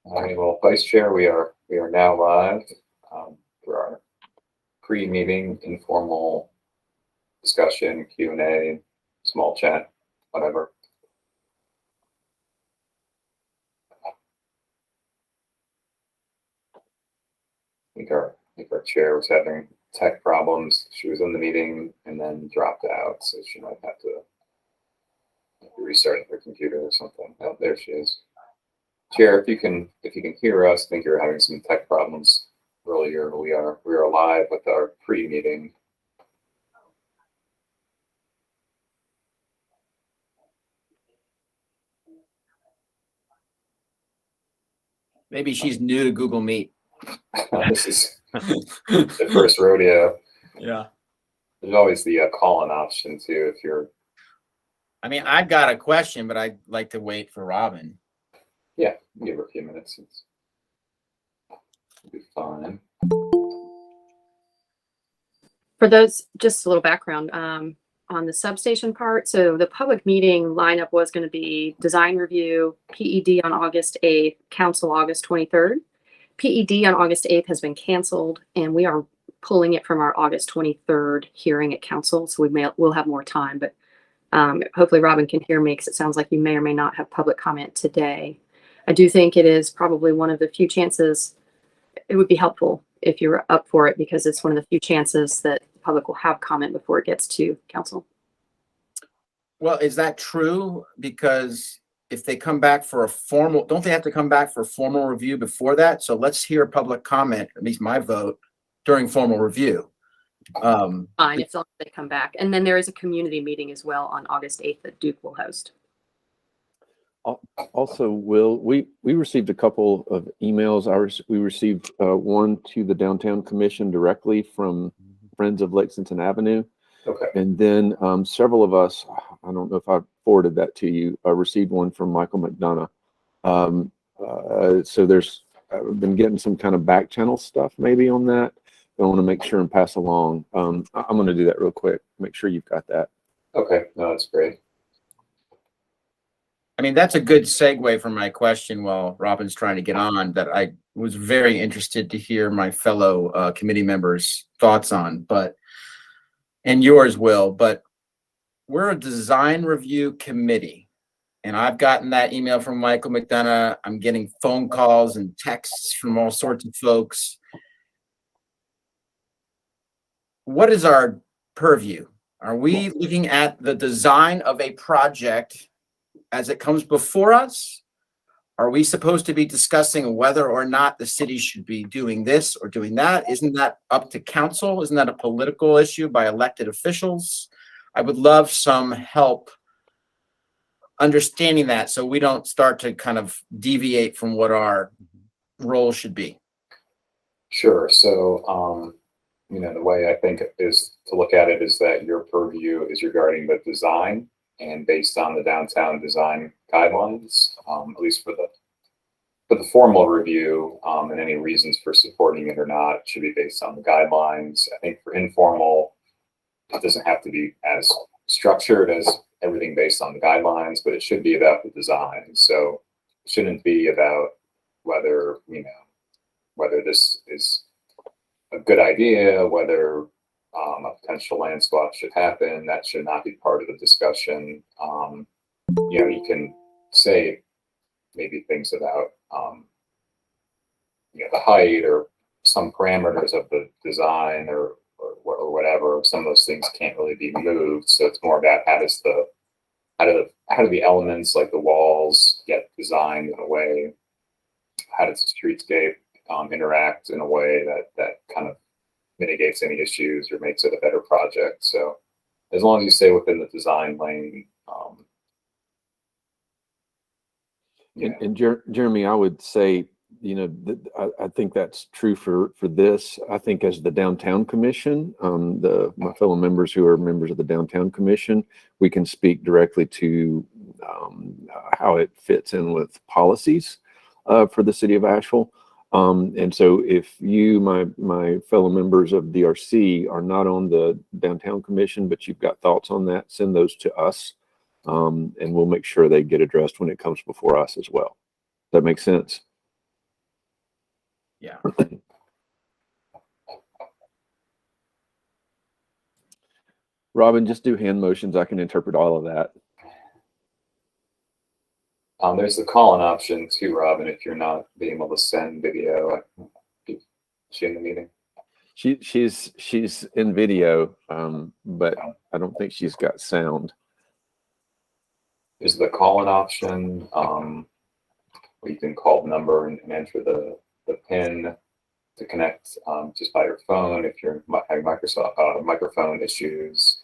All right, well, Vice Chair, we are now live for our pre-meeting informal discussion, Q&A, small chat, whatever. I think our chair was having tech problems. She was in the meeting and then dropped out, so she might have to restart her computer or something. Oh, there she is. Chair, if you can hear us, I think you're having some tech problems earlier. We are live with our pre-meeting. Maybe she's new to Google Meet. This is the first rodeo. Yeah. There's always the call-in option too if you're. I mean, I've got a question, but I'd like to wait for Robin. Yeah, give her a few minutes. It'll be fine. For those, just a little background on the substation part. So the public meeting lineup was going to be design review, PED on August 8th, council August 23rd. PED on August 8th has been canceled, and we are pulling it from our August 23rd hearing at council. So we'll have more time, but hopefully Robin can hear me because it sounds like you may or may not have public comment today. I do think it is probably one of the few chances it would be helpful if you're up for it, because it's one of the few chances that the public will have comment before it gets to council. Well, is that true? Because if they come back for a formal, don't they have to come back for formal review before that? So let's hear public comment, at least my vote, during formal review. Fine, if they come back. And then there is a community meeting as well on August 8th that Duke will host. Also, Will, we received a couple of emails. We received one to the Downtown Commission directly from Friends of Lexington Avenue. Okay. And then several of us, I don't know if I forwarded that to you, received one from Michael McDonough. So there's, I've been getting some kind of back channel stuff maybe on that. I want to make sure and pass along. I'm going to do that real quick. Make sure you've got that. Okay, no, that's great. I mean, that's a good segue from my question while Robin's trying to get on, that I was very interested to hear my fellow committee members' thoughts on, and yours, Will, but we're a design review committee, and I've gotten that email from Michael McDonough. I'm getting phone calls and texts from all sorts of folks. What is our purview? Are we looking at the design of a project as it comes before us? Are we supposed to be discussing whether or not the city should be doing this or doing that? Isn't that up to council? Isn't that a political issue by elected officials? I would love some help understanding that so we don't start to kind of deviate from what our role should be. Sure. So, the way I think is to look at it is that your purview is regarding the design, and based on the downtown design guidelines, at least for the formal review, and any reasons for supporting it or not should be based on the guidelines. I think for informal, it doesn't have to be as structured as everything based on the guidelines, but it should be about the design. So it shouldn't be about whether this is a good idea, whether a potential land swap should happen. That should not be part of the discussion. You can say maybe things about the height or some parameters of the design or whatever. Some of those things can't really be moved, so it's more about how do the elements like the walls get designed in a way, how does the streetscape interact in a way that kind of mitigates any issues or makes it a better project. So as long as you stay within the design lane. And Jeremy, I would say, I think that's true for this. I think as the Downtown Commission, my fellow members who are members of the Downtown Commission, we can speak directly to how it fits in with policies for the city of Asheville. And so if you, my fellow members of DRC, are not on the Downtown Commission, but you've got thoughts on that, send those to us, and we'll make sure they get addressed when it comes before us as well. Does that make sense? Yeah. Robin, just do hand motions. I can interpret all of that. There's the call-in option too, Robin, if you're not being able to send video. Is she in the meeting? She's in video, but I don't think she's got sound. There's the call-in option, where you can call the number and enter the PIN to connect just by your phone if you're having Microsoft microphone issues.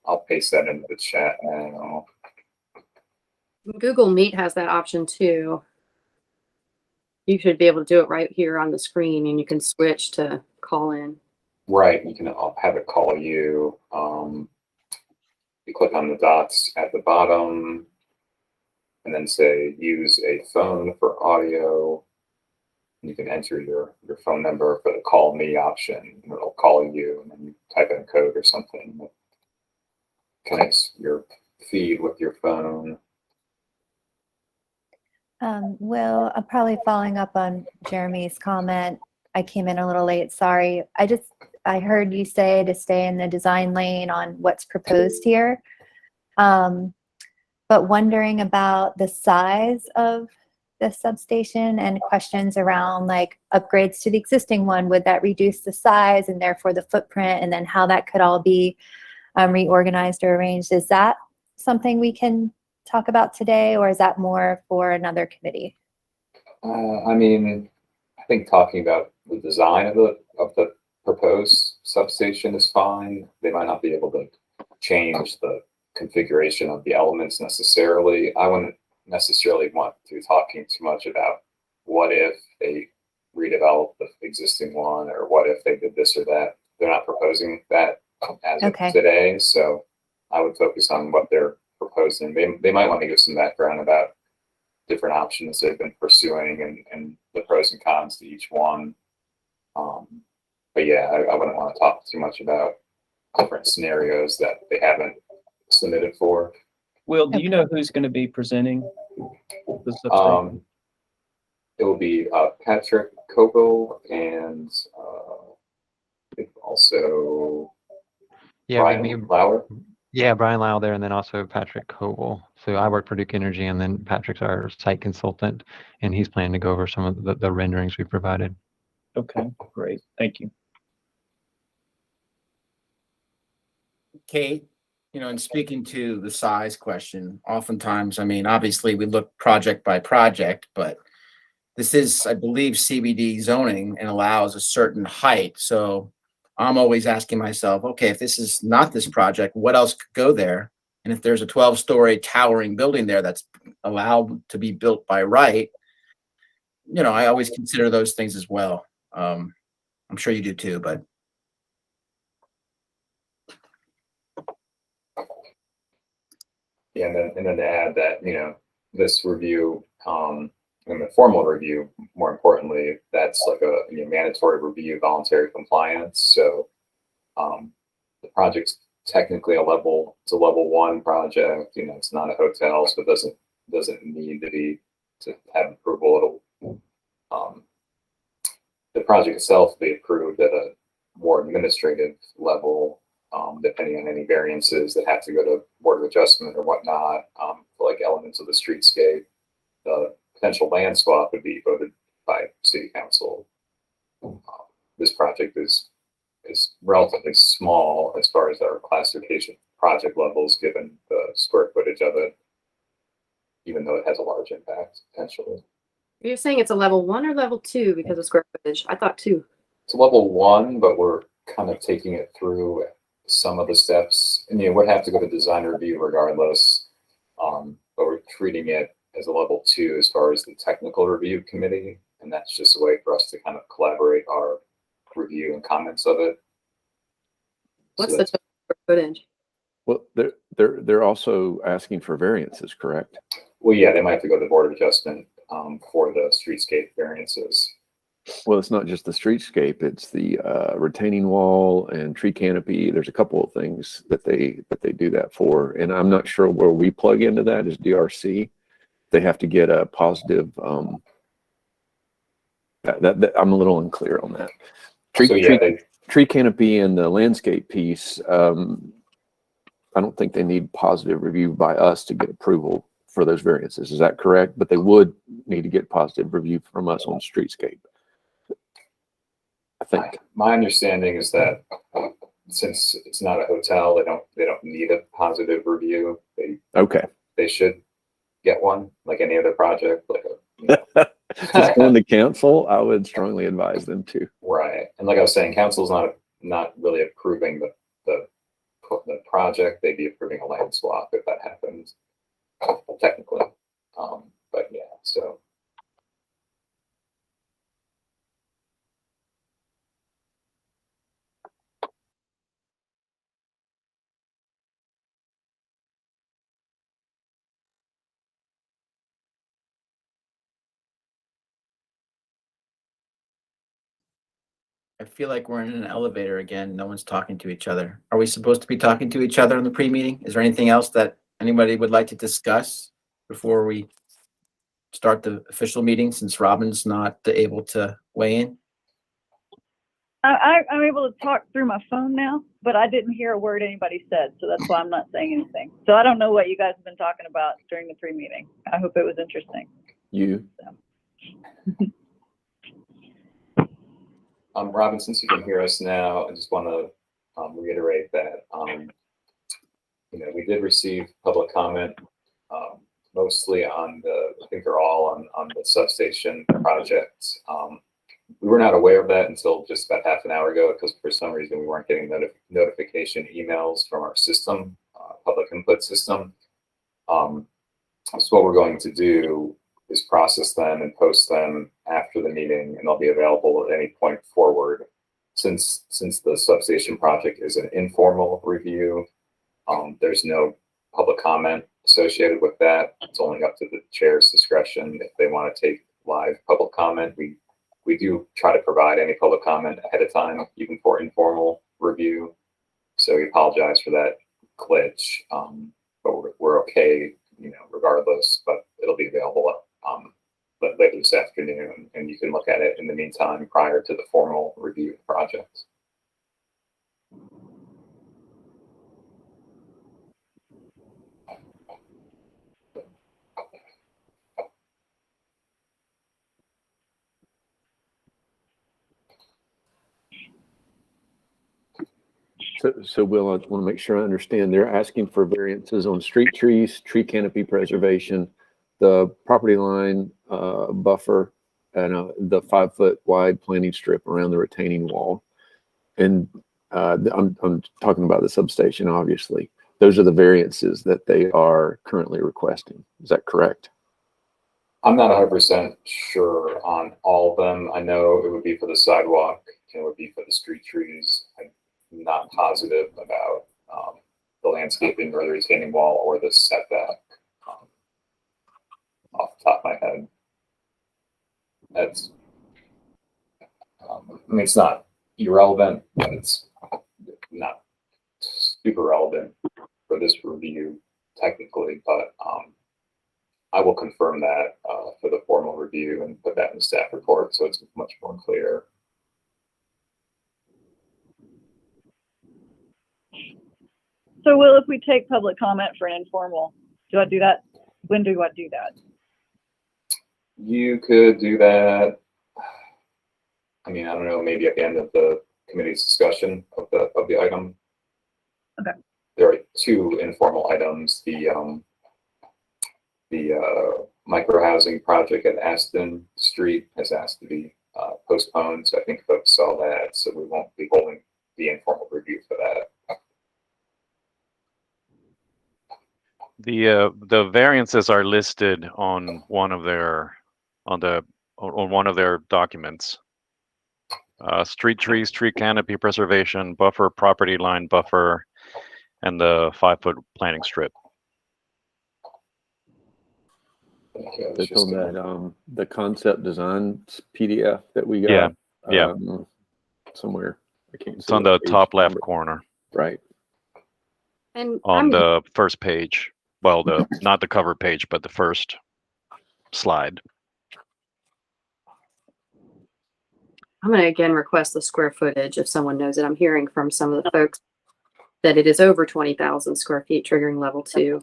I'll paste that into the chat now. Google Meet has that option too. You should be able to do it right here on the screen, and you can switch to call in. Right, you can have it call you. You click on the dots at the bottom and then say use a phone for audio. You can enter your phone number for the call me option, and it'll call you, and then you type in code or something that connects your feed with your phone. Will, I'm probably following up on Jeremy's comment. I came in a little late, sorry. I heard you say to stay in the design lane on what's proposed here. But wondering about the size of the substation and questions around like upgrades to the existing one. Would that reduce the size and therefore the footprint, and then how that could all be reorganized or arranged? Is that something we can talk about today, or is that more for another committee? I mean, I think talking about the design of the proposed substation is fine. They might not be able to change the configuration of the elements necessarily. I wouldn't necessarily want to be talking too much about what if they redevelop the existing one, or what if they did this or that. They're not proposing that as of today, so I would focus on what they're proposing. They might want to give some background about different options they've been pursuing and the pros and cons to each one. But yeah, I wouldn't want to talk too much about different scenarios that they haven't submitted for. Will, do you know who's going to be presenting the substation? It will be Patrick Kogo and also Brian Lauer. Yeah, Brian Lau there, and then also Patrick Koval. So I work for Duke Energy, and then Patrick's our site consultant, and he's planning to go over some of the renderings we provided. Okay, great. Thank you. Kate, in speaking to the size question, oftentimes, I mean, obviously we look project by project, but this is, I believe, CBD zoning and allows a certain height. So I'm always asking myself, okay, if this is not this project, what else could go there? And if there's a 12-story towering building there that's allowed to be built by right, I always consider those things as well. I'm sure you do too, but. Yeah, and then to add that, this review, and the formal review, more importantly, that's like a mandatory review, voluntary compliance. So the project's technically it's a level 1 project. It's not a hotel, so it doesn't need to have approval. The project itself will be approved at a more administrative level, depending on any variances that have to go to Board of Adjustment or whatnot, for like elements of the streetscape. The potential land swap would be voted by City Council. This project is relatively small as far as our classification project levels, given the square footage of it, even though it has a large impact potentially. Are you saying it's a level 1 or level 2 because of square footage? I thought 2. It's level 1, but we're kind of taking it through some of the steps, and would have to go to design review regardless. But we're treating it as a level 2 as far as the technical review committee, and that's just a way for us to kind of collaborate our review and comments of it. What's the total square footage? Well, they're also asking for variances, correct? Well, yeah, they might have to go to the Board of Adjustment for the streetscape variances. Well, it's not just the streetscape; it's the retaining wall and tree canopy. There's a couple of things that they do that for, and I'm not sure where we plug into that is DRC. They have to get a positive I'm a little unclear on that. So yeah, Tree canopy and the landscape piece, I don't think they need positive review by us to get approval for those variances. Is that correct? But they would need to get positive review from us on streetscape. I think. my understanding is that since it's not a hotel, they don't need a positive review. Okay. They should get one like any other project, like Just going to council, I would strongly advise them to. right. And like I was saying, council's not really approving the project. They'd be approving a land swap if that happens, technically. But yeah, so. I feel like we're in an elevator again. No one's talking to each other. Are we supposed to be talking to each other in the pre-meeting? Is there anything else that anybody would like to discuss before we start the official meeting, since Robin's not able to weigh in? I'm able to talk through my phone now, but I didn't hear a word anybody said, so that's why I'm not saying anything. So I don't know what you guys have been talking about during the pre-meeting. I hope it was interesting. Robin, since you can hear us now, I just want to reiterate that we did receive public comment, mostly on I think they're all on the substation project. We were not aware of that until just about half an hour ago, because for some reason we weren't getting notification emails from our system, public input system. So what we're going to do is process them and post them after the meeting, and they'll be available at any point forward. Since the substation project is an informal review, there's no public comment associated with that. It's only up to the chair's discretion if they want to take live public comment. We do try to provide any public comment ahead of time, even for informal review. So we apologize for that glitch, but we're okay, regardless. But it'll be available later this afternoon, and you can look at it in the meantime prior to the formal review of the project. So Will, I want to make sure I understand. They're asking for variances on street trees, tree canopy preservation, the property line buffer, and the 5-foot wide planting strip around the retaining wall. And I'm talking about the substation, obviously. Those are the variances that they are currently requesting. Is that correct? I'm not 100% sure on all of them. I know it would be for the sidewalk, and it would be for the street trees. I'm not positive about the landscaping or the retaining wall or the setback off the top of my head. That's, it's not irrelevant, but it's not super relevant for this review technically, but I will confirm that for the formal review and put that in the staff report so it's much more clear. So Will, if we take public comment for an informal, do I do that? When do I do that? You could do that. I don't know, maybe at the end of the committee's discussion of the item. Okay. There are two informal items. The micro housing project at Aston Street has asked to be postponed, so I think folks saw that. So we won't be holding the informal review for that. The variances are listed on one of their documents. Street trees, tree canopy preservation, buffer, property line buffer, and the 5-foot planting strip. It's on that the concept design PDF that we got. Yeah. Somewhere. I can't see. It's on the top left corner. Right. And On the first page. Well, not the cover page, but the first slide. I'm going to again request the square footage if someone knows it. I'm hearing from some of the folks that it is over 20,000 square feet, triggering level 2.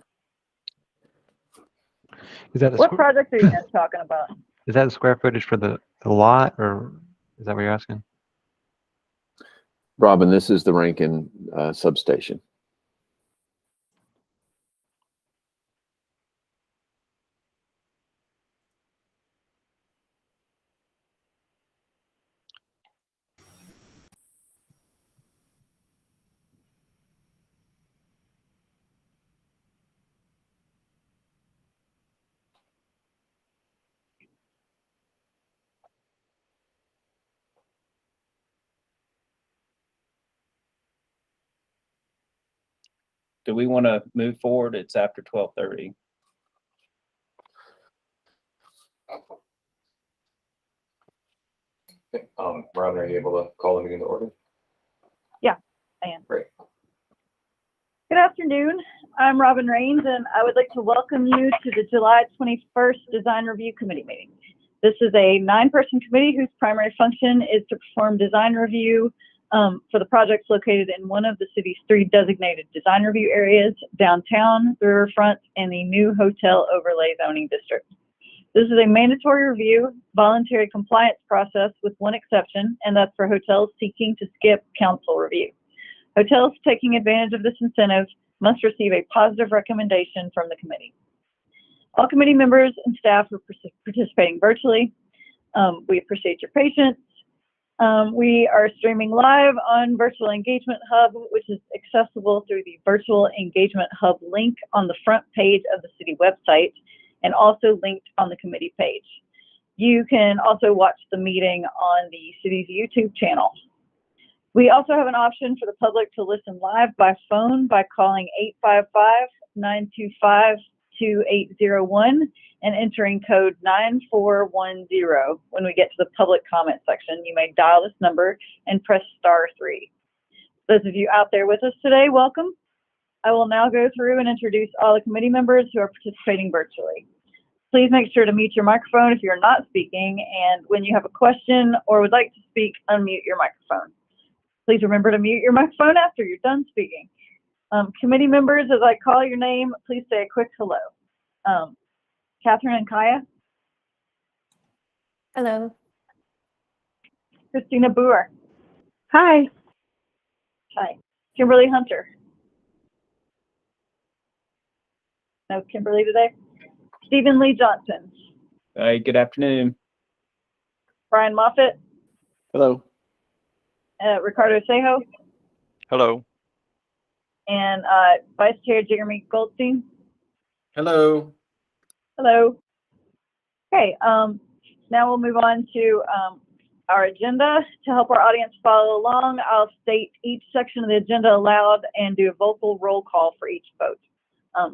Is that the What project are you guys talking about? is that the square footage for the lot, or is that what you're asking? Robin, this is the Rankin substation. Do we want to move forward? It's after 12:30. Okay, Robin, are you able to call the meeting to order? Yeah, I am. Great. Good afternoon. I'm Robin Rains, and I would like to welcome you to the July 21st Design Review Committee meeting. This is a 9-person committee whose primary function is to perform design review for the projects located in one of the city's 3 designated design review areas: downtown, the riverfront, and the new hotel overlay zoning district. This is a mandatory review, voluntary compliance process with one exception, and that's for hotels seeking to skip council review. Hotels taking advantage of this incentive must receive a positive recommendation from the committee. All committee members and staff are participating virtually. We appreciate your patience. We are streaming live on Virtual Engagement Hub, which is accessible through the Virtual Engagement Hub link on the front page of the city website, and also linked on the committee page. You can also watch the meeting on the city's YouTube channel. We also have an option for the public to listen live by phone by calling 855-925-2801 and entering code 9410. When we get to the public comment section, you may dial this number and press *3. Those of you out there with us today, welcome. I will now go through and introduce all the committee members who are participating virtually. Please make sure to mute your microphone if you're not speaking, and when you have a question or would like to speak, unmute your microphone. Please remember to mute your microphone after you're done speaking. Committee members, as I call your name, please say a quick hello. Catherine and Kaya. Hello. Christina Boer. Hi. Hi. Kimberly Hunter. No Kimberly today. Stephen Lee Johnson. Hey, good afternoon. Brian Moffitt. Hello. Ricardo Sejo. Hello. And Vice Chair Jeremy Goldstein. Hello. Hello. Okay, now we'll move on to our agenda. To help our audience follow along, I'll state each section of the agenda aloud and do a vocal roll call for each vote,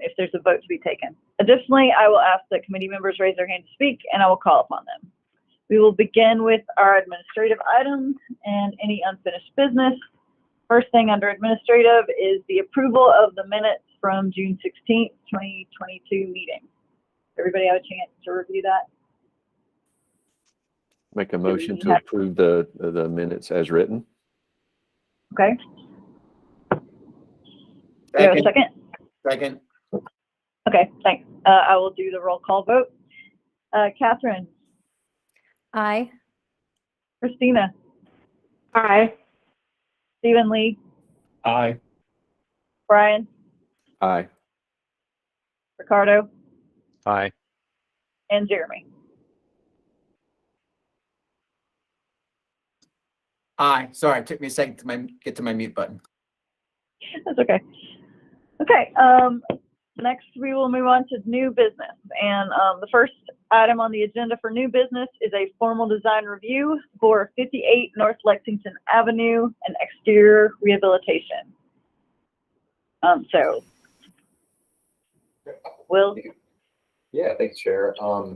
if there's a vote to be taken. Additionally, I will ask that committee members raise their hand to speak, and I will call upon them. We will begin with our administrative items and any unfinished business. First thing under administrative is the approval of the minutes from June 16th, 2022 meeting. Everybody have a chance to review that? Make a motion to approve the minutes as written. Okay. Do you have a second? Second. Okay, thanks. I will do the roll call vote. Catherine. Aye. Christina. Hi. Stephen Lee. Aye. Brian. Aye. Ricardo. Aye. And Jeremy. Aye. Sorry, it took me a second to get to my mute button. That's okay. Okay, next we will move on to new business. And the first item on the agenda for new business is a formal design review for 58 North Lexington Avenue and exterior rehabilitation. So, Will? Yeah, thanks, Chair.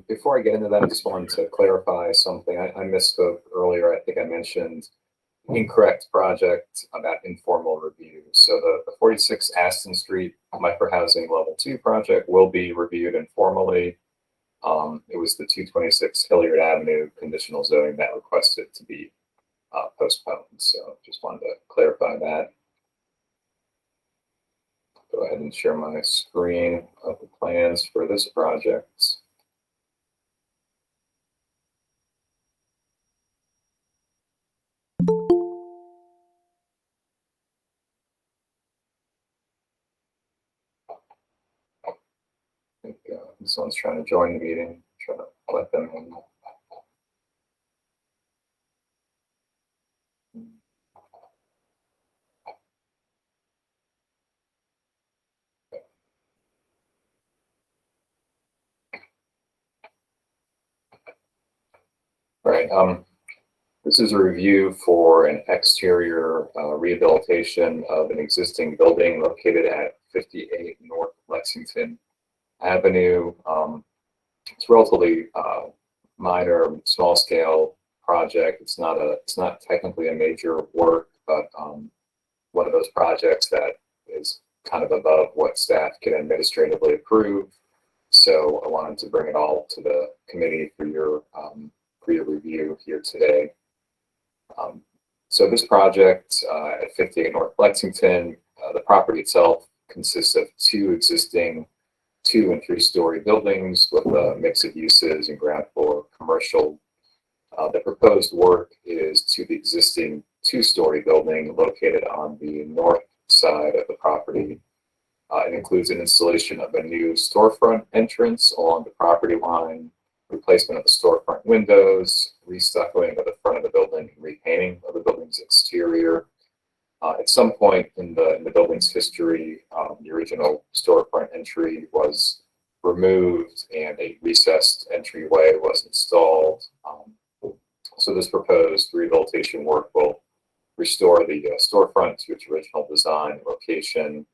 Before I get into that, I just wanted to clarify something. I misspoke earlier. I think I mentioned incorrect project about informal review. So the 46 Aston Street microhousing level 2 project will be reviewed informally. It was the 226 Hilliard Avenue conditional zoning that requested to be postponed. So just wanted to clarify that. Go ahead and share my screen of the plans for this project. I think this one's trying to join the meeting, trying to let them in. Right. This is a review for an exterior rehabilitation of an existing building located at 58 North Lexington Avenue. It's relatively minor, small scale project. It's not technically a major work, but one of those projects that is kind of above what staff can administratively approve. So I wanted to bring it all to the committee for your review here today. So this project at 58 North Lexington, the property itself consists of two existing 2- and 3-story buildings with a mix of uses and ground floor commercial. The proposed work is to the existing 2-story building located on the north side of the property. It includes an installation of a new storefront entrance along the property line, replacement of the storefront windows, restuccoing of the front of the building, and repainting of the building's exterior. At some point in the building's history, the original storefront entry was removed and a recessed entryway was installed. So this proposed rehabilitation work will restore the storefront to its original design and location.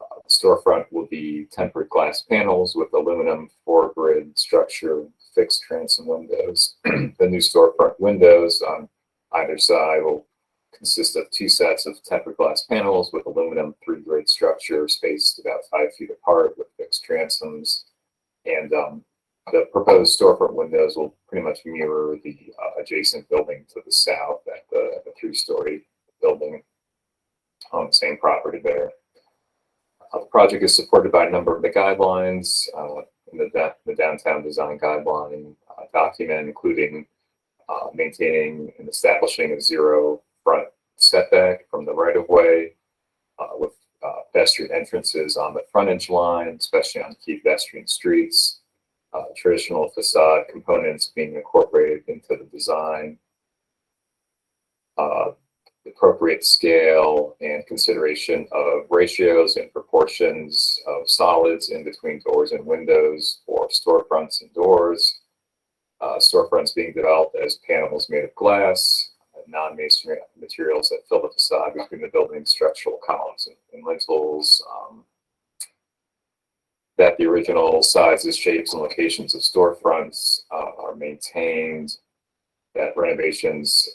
The storefront will be tempered glass panels with aluminum 4-grid structure, fixed transom windows. The new storefront windows on either side will consist of 2 sets of tempered glass panels with aluminum 3-grid structure spaced about 5 feet apart with fixed transoms. And the proposed storefront windows will pretty much mirror the adjacent building to the south at the 3-story building on the same property there. The project is supported by a number of the guidelines in the downtown design guideline document, including maintaining and establishing a 0 front setback from the right-of-way with pedestrian entrances on the frontage line, especially on key pedestrian streets. Traditional facade components being incorporated into the design. Appropriate scale and consideration of ratios and proportions of solids in between doors and windows for storefronts and doors. Storefronts being developed as panels made of glass, non-masonry materials that fill the facade between the building's structural columns and lintels. That the original sizes, shapes, and locations of storefronts are maintained. That renovations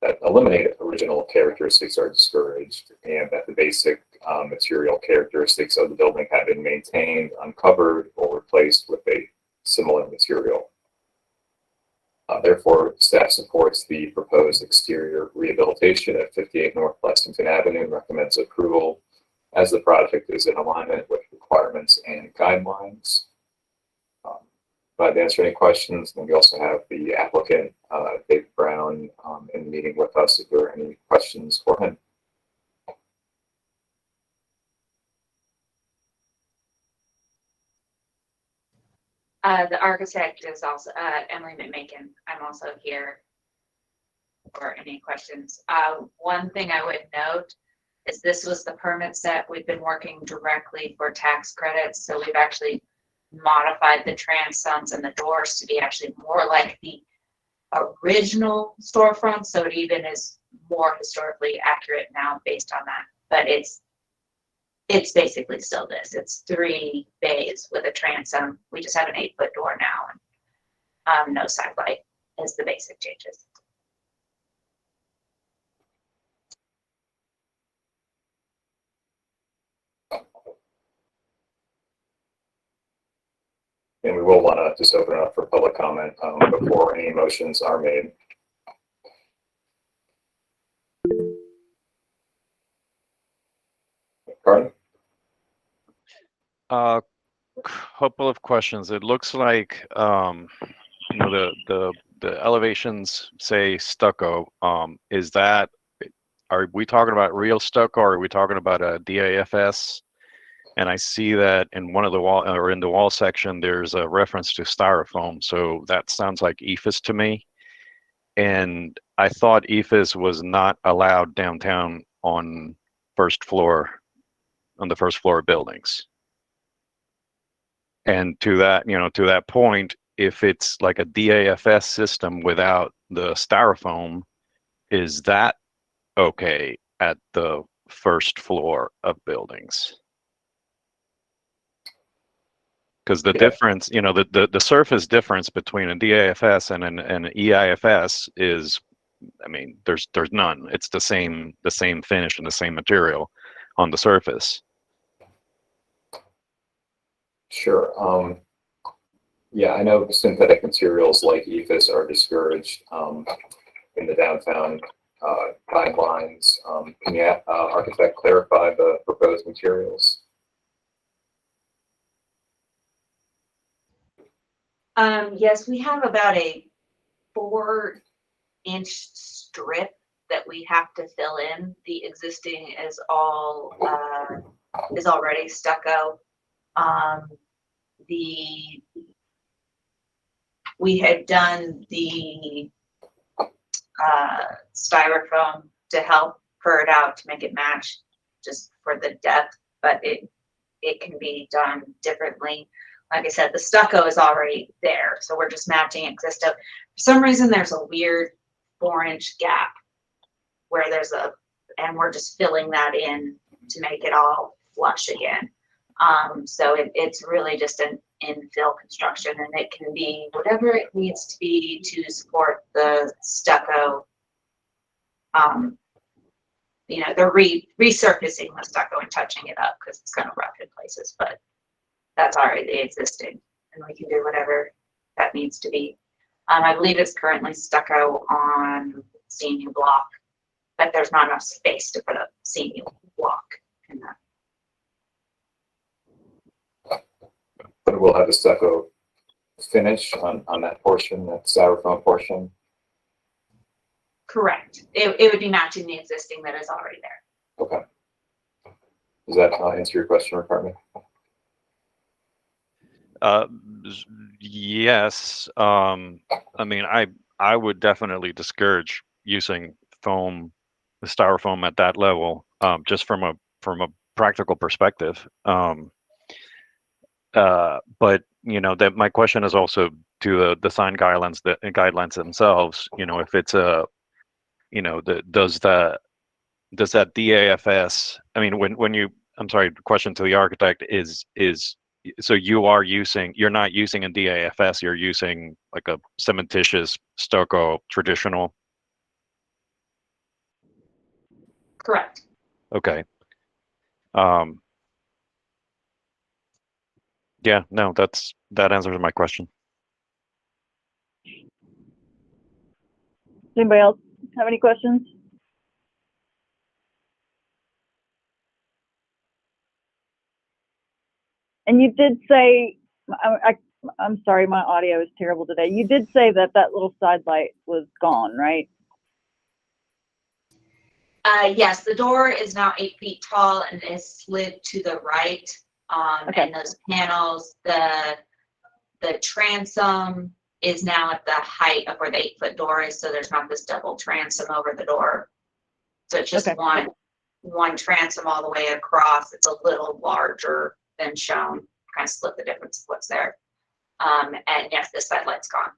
that eliminate original characteristics are discouraged, and that the basic material characteristics of the building have been maintained, uncovered, or replaced with a similar material. Therefore, staff supports the proposed exterior rehabilitation at 58 North Lexington Avenue and recommends approval as the project is in alignment with requirements and guidelines. If I'd answer any questions, then we also have the applicant, Dave Brown, in the meeting with us if there are any questions for him. The architect is also Emily McMakin. I'm also here for any questions. One thing I would note is this was the permit set. We've been working directly for tax credits, so we've actually modified the transoms and the doors to be actually more like the original storefront, so it even is more historically accurate now based on that. But it's basically still this. It's 3 bays with a transom. We just have an 8-foot door now, and no side light is the basic changes. And we will want to just open it up for public comment before any motions are made. Couple of questions. It looks like you know, the elevations say stucco. Is that, are we talking about real stucco or are we talking about a DAFS? And I see that in one of the wall, or in the wall section, there's a reference to styrofoam. So that sounds like EFS to me. And I thought EFS was not allowed downtown on first floor, on the first floor buildings. And to that, you know, to that point, if it's like a DAFS system without the styrofoam, is that okay at the first floor of buildings? Because the difference, you know, the surface difference between a DAFS and an EIFS is, I mean, there's none. It's the same finish and the same material on the surface. Sure. Yeah, I know synthetic materials like EFS are discouraged in the downtown guidelines. Can you, architect, clarify the proposed materials? Yes, we have about a 4-inch strip that we have to fill in. The existing is all is already stucco. We had done the styrofoam to help purr it out to make it match just for the depth, but it can be done differently. Like I said, the stucco is already there, so we're just matching existing. For some reason, there's a weird 4-inch gap where there's and we're just filling that in to make it all flush again. So it's really just an infill construction, and it can be whatever it needs to be to support the stucco. You know, they're resurfacing the stucco and touching it up because it's kind of rough in places, but that's already existing, and we can do whatever that needs to be. I believe it's currently stucco on CMU block, but there's not enough space to put a CMU block in that. But we'll have a stucco finish on that portion, that styrofoam portion. Correct. It would be matching the existing that is already there. Okay. Does that answer your question, Ricardo? Yes. I mean, I would definitely discourage using foam, the styrofoam at that level, just from a practical perspective. But you know, that my question is also to the design guidelines themselves. You know, if it's a, you know, does that DAFS? I mean, when you, I'm sorry, question to the architect is so you're not using a DAFS, you're using like a cementitious stucco traditional. Correct. Okay. Yeah, no, that answers my question. Anybody else have any questions? And you did say, I'm sorry, my audio is terrible today. You did say that little side light was gone, right? Yes, the door is now 8 feet tall and is slid to the right. Okay. And those panels, the transom is now at the height of where the 8-foot door is, so there's not this double transom over the door. So it's just Okay. one transom all the way across. It's a little larger than shown, kind of split the difference of what's there. And yes, this side light's gone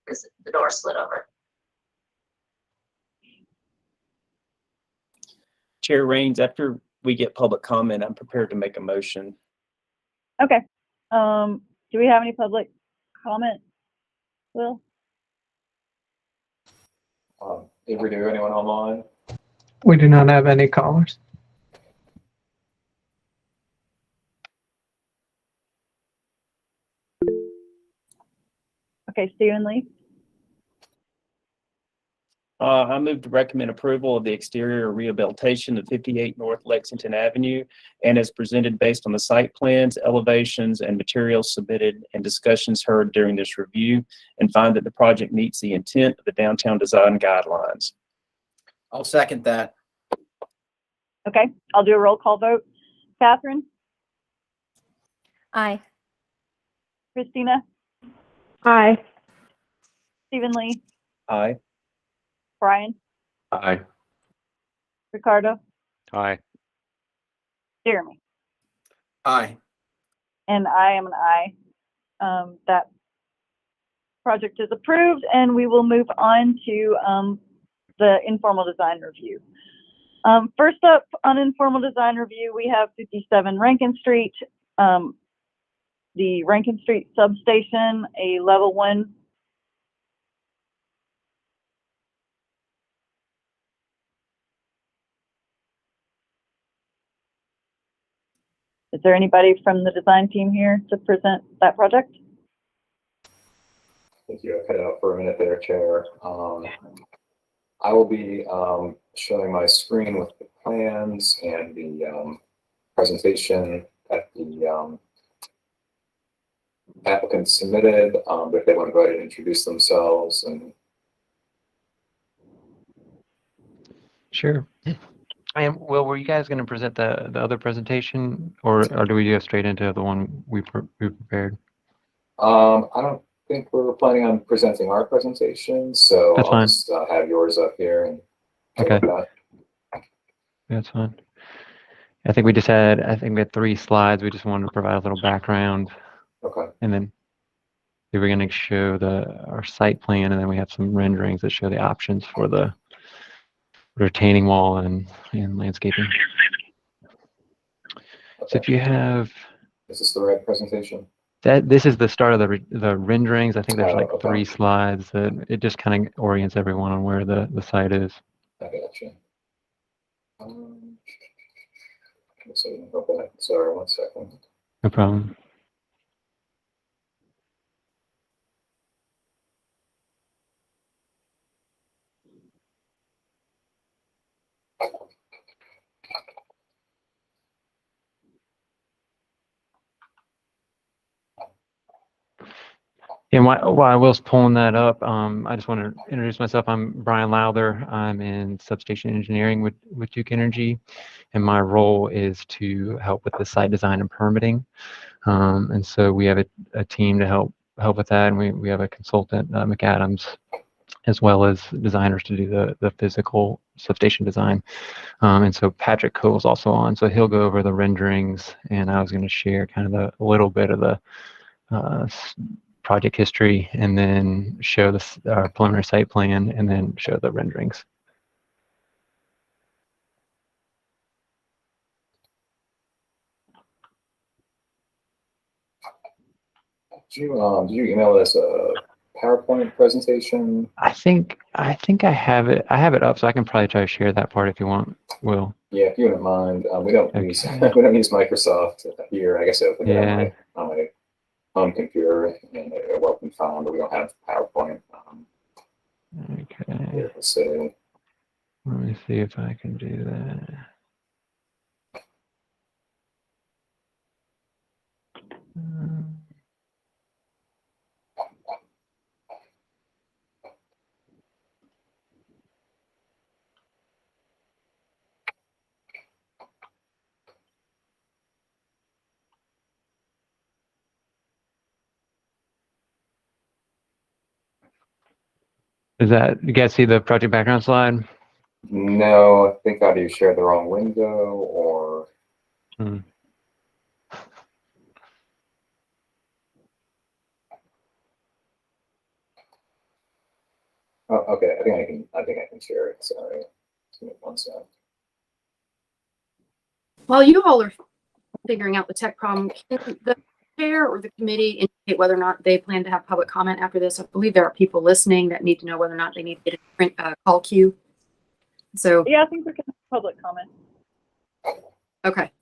because the door slid over. Chair Raines, after we get public comment, I'm prepared to make a motion. Okay. Do we have any public comment, Will? Avery, do we have anyone online? We do not have any callers. Okay, Stephen Lee. I move to recommend approval of the exterior rehabilitation of 58 North Lexington Avenue and as presented based on the site plans, elevations, and materials submitted and discussions heard during this review, and find that the project meets the intent of the downtown design guidelines. I'll second that. Okay, I'll do a roll call vote. Catherine, Aye. Christina, Aye. Stephen Lee, Aye. Brian, Aye. Ricardo, Aye. Jeremy, Aye. and I am an aye. That project is approved, and we will move on to the informal design review. First up on informal design review, we have 57 Rankin Street, the Rankin Street substation, a level 1. Is there anybody from the design team here to present that project? Thank you. I cut out for a minute there, Chair. I will be showing my screen with the plans and the presentation that the applicant submitted, if they want to go ahead and introduce themselves. And Sure. And Will, were you guys going to present the other presentation, or do we go straight into the one we prepared? I don't think we're planning on presenting our presentation, so That's I'll fine. just have yours up here. And Okay. That's fine. I think we had 3 slides. We just wanted to provide a little background. Okay. And then we were going to show our site plan, and then we have some renderings that show the options for the retaining wall and landscaping. So if you have, Is this the right presentation? this is the start of the renderings. I think there's like okay. 3 slides that it just kind of orients everyone on where the site is. I got you. Sorry, 1 second. No problem. And while I was pulling that up, I just want to introduce myself. I'm Brian Lowther. I'm in substation engineering with Duke Energy, and my role is to help with the site design and permitting. And so we have a team to help with that, and we have a consultant, McAdams, as well as designers to do the physical substation design. And so Patrick Cole's also on, so he'll go over the renderings, and I was going to share kind of a little bit of the project history, and then show our preliminary site plan, and then show the renderings. Did you email us a PowerPoint presentation? I think I have it. I have it up, so I can probably try to share that part if you want, Will. Yeah, if you wouldn't mind. We don't use Microsoft here. I guess I opened it on my home computer and a welcome file, but we don't have PowerPoint. Okay. Here, let's see. Let me see if I can do that. Is that, you guys see the project background slide? No, I think either you shared the wrong window or. Oh, okay. I think I can share it. Sorry. Just give me 1 second. While you all are figuring out the tech problem, can the chair or the committee indicate whether or not they plan to have public comment after this? I believe there are people listening that need to know whether or not they need to get a print call queue. So yeah, I think we can have public comment. Okay.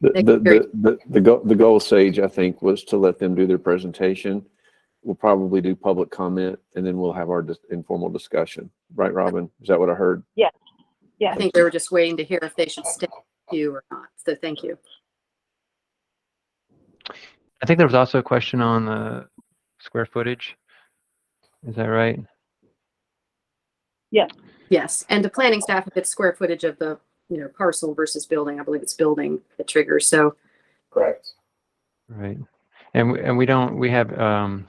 The goal, Sage, I think, was to let them do their presentation, we'll probably do public comment, and then we'll have our informal discussion. Right, Robin? Is that what I heard? Yes. I Yes. think they were just waiting to hear if they should stay with you or not. So thank you. I think there was also a question on the square footage. Is that right? Yes. Yes, and to planning staff, if it's square footage of the, parcel versus building, I believe it's building that triggers. So Correct. Right. And we have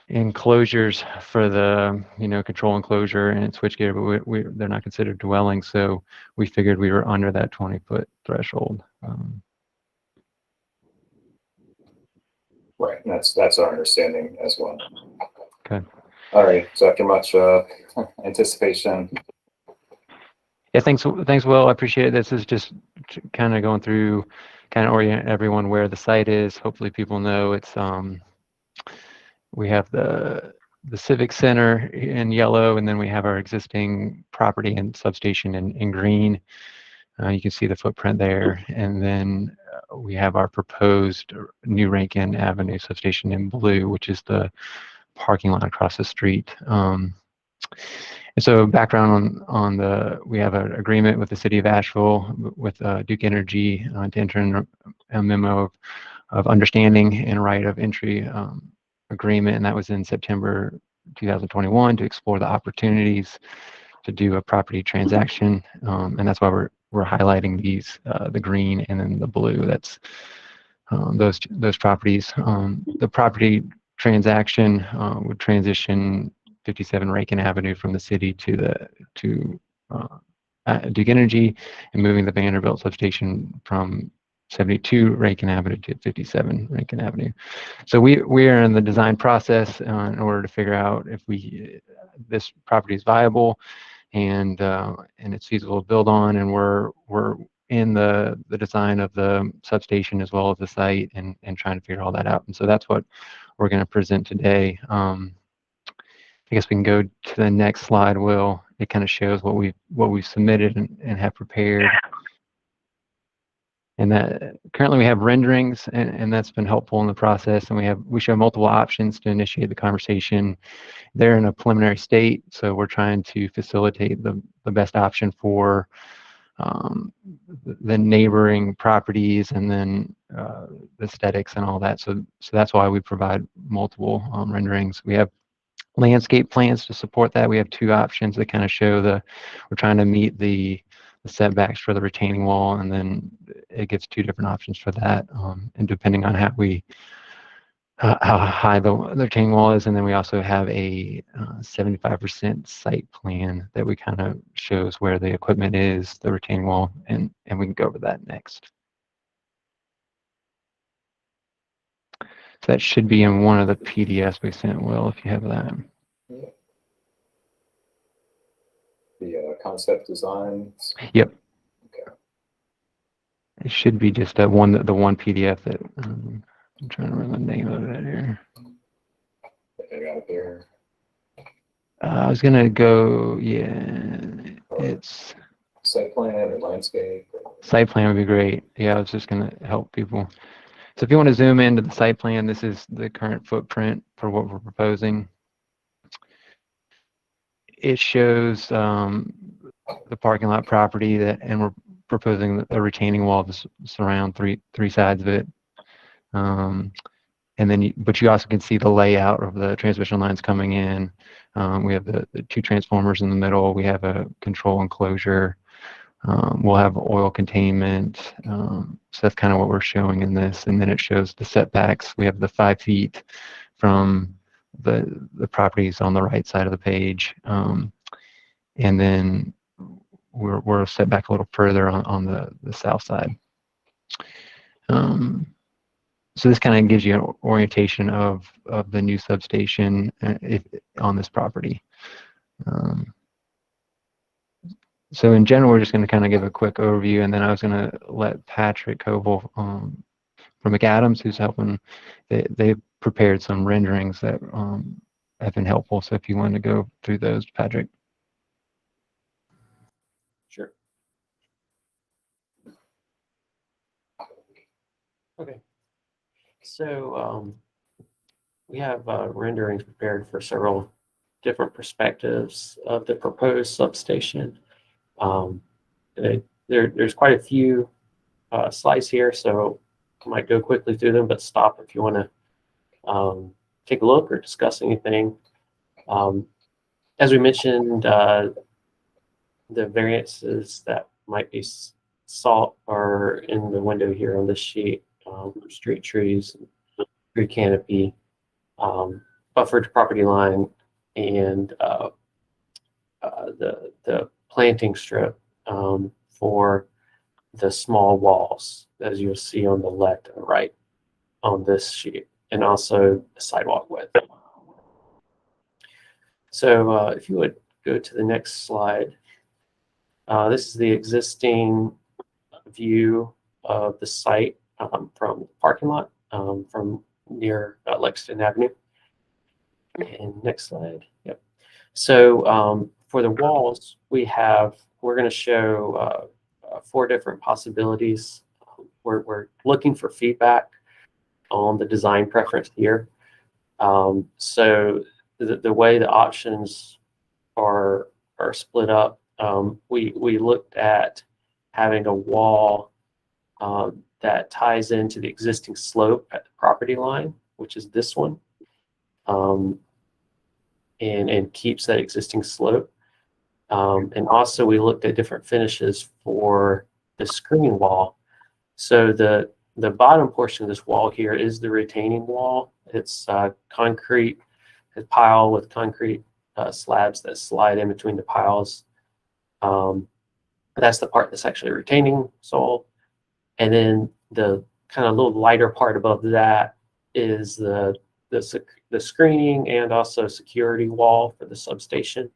enclosures for the, control enclosure and switchgear, but they're not considered dwellings. So we figured we were under that 20-foot threshold. Right. And that's our understanding as well. Okay. All right. So after much anticipation. Yeah, thanks, Will. I appreciate it. This is just kind of going through, kind of orient everyone where the site is. Hopefully people know it's, we have the Civic Center in yellow, and then we have our existing property and substation in green. You can see the footprint there. And then we have our proposed New Rankin Avenue substation in blue, which is the parking lot across the street. And so background on we have an agreement with the city of Asheville with Duke Energy to enter a memo of understanding and right of entry agreement. And that was in September 2021 to explore the opportunities to do a property transaction. And that's why we're highlighting these, the green and then the blue. That's those properties. The property transaction would transition 57 Rankin Avenue from the city to Duke Energy, and moving the Vanderbilt substation from 72 Rankin Avenue to 57 Rankin Avenue. So we are in the design process in order to figure out if this property is viable and it's feasible to build on, and we're in the design of the substation as well as the site and trying to figure all that out. And so that's what we're going to present today. I guess we can go to the next slide, Will. It kind of shows what we've submitted and have prepared. And that currently we have renderings, and that's been helpful in the process. And we show multiple options to initiate the conversation. They're in a preliminary state, so we're trying to facilitate the best option for the neighboring properties and then the aesthetics and all that. So that's why we provide multiple renderings. We have landscape plans to support that. We have two options that kind of show we're trying to meet the setbacks for the retaining wall, and then it gives two different options for that. And depending on how high the retaining wall is, and then we also have a 75% site plan that we kind of shows where the equipment is, the retaining wall, and we can go over that next. So that should be in one of the PDFs we sent, Will, if you have that. The concept designs. Yep. Okay. It should be just the one PDF that I'm trying to remember the name of it here. I got it there. I was gonna go, yeah, it's Site plan or landscape. site plan would be great. Yeah, I was just gonna help people. So if you want to zoom into the site plan, this is the current footprint for what we're proposing. It shows the parking lot property and we're proposing a retaining wall to surround three sides of it. And then, but you also can see the layout of the transmission lines coming in. We have the two transformers in the middle. We have a control enclosure. We'll have oil containment. So that's kind of what we're showing in this. And then it shows the setbacks. We have the 5 feet from the properties on the right side of the page. And then we're set back a little further on the south side. So this kind of gives you an orientation of the new substation on this property. So in general, we're just going to kind of give a quick overview, and then I was going to let Patrick Koval from McAdams, who's helping, they've prepared some renderings that have been helpful. So if you want to go through those, Patrick. Sure. Okay. So we have renderings prepared for several different perspectives of the proposed substation. There's quite a few slides here, so I might go quickly through them, but stop if you want to take a look or discuss anything. As we mentioned, the variances that might be sought are in the window here on this sheet: street trees, tree canopy, buffered property line, and the planting strip for the small walls, as you'll see on the left and right on this sheet, and also the sidewalk width. So if you would go to the next slide. This is the existing view of the site from the parking lot from near Lexington Avenue. And next slide. Yep. So for the walls, we're going to show 4 different possibilities. We're looking for feedback on the design preference here. So the way the options are split up, we looked at having a wall that ties into the existing slope at the property line, which is this one, and keeps that existing slope. And also we looked at different finishes for the screen wall. So the bottom portion of this wall here is the retaining wall. It's concrete, a pile with concrete slabs that slide in between the piles. That's the part that's actually retaining soil. And then the kind of little lighter part above that is the screening and also security wall for the substation.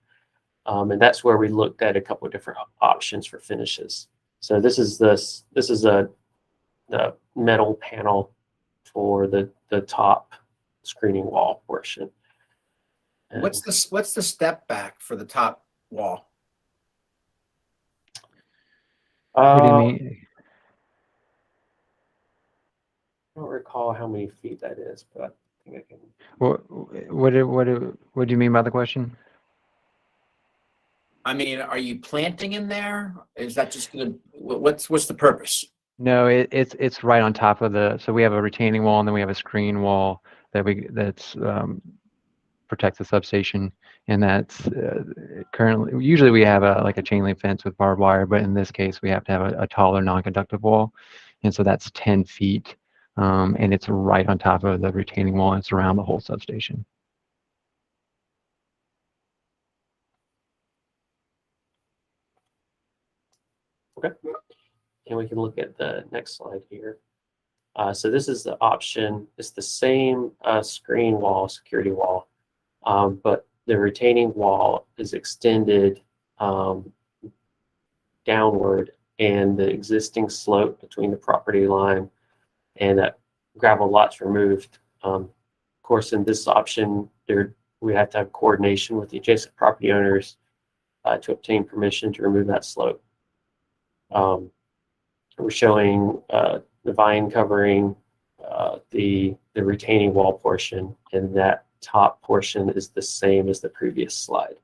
And that's where we looked at a couple of different options for finishes. So this is the metal panel for the top screening wall portion. And What's the step back for the top wall? What do you mean? I don't recall how many feet that is, but I think I can. What do you mean by the question? I mean, are you planting in there? Is that just gonna, what's the purpose? No, it's right on top of so we have a retaining wall and then we have a screen wall that's protects the substation, and that's currently, usually we have like a chain link fence with barbed wire, but in this case we have to have a taller non-conductive wall, and so that's 10 feet, and it's right on top of the retaining wall. It's around the whole substation. Okay, and we can look at the next slide here. So this is the option. It's the same screen wall, security wall, but the retaining wall is extended downward, and the existing slope between the property line and that gravel lot's removed. Of course, in this option, we have to have coordination with the adjacent property owners to obtain permission to remove that slope. We're showing the vine covering the retaining wall portion, and that top portion is the same as the previous slide.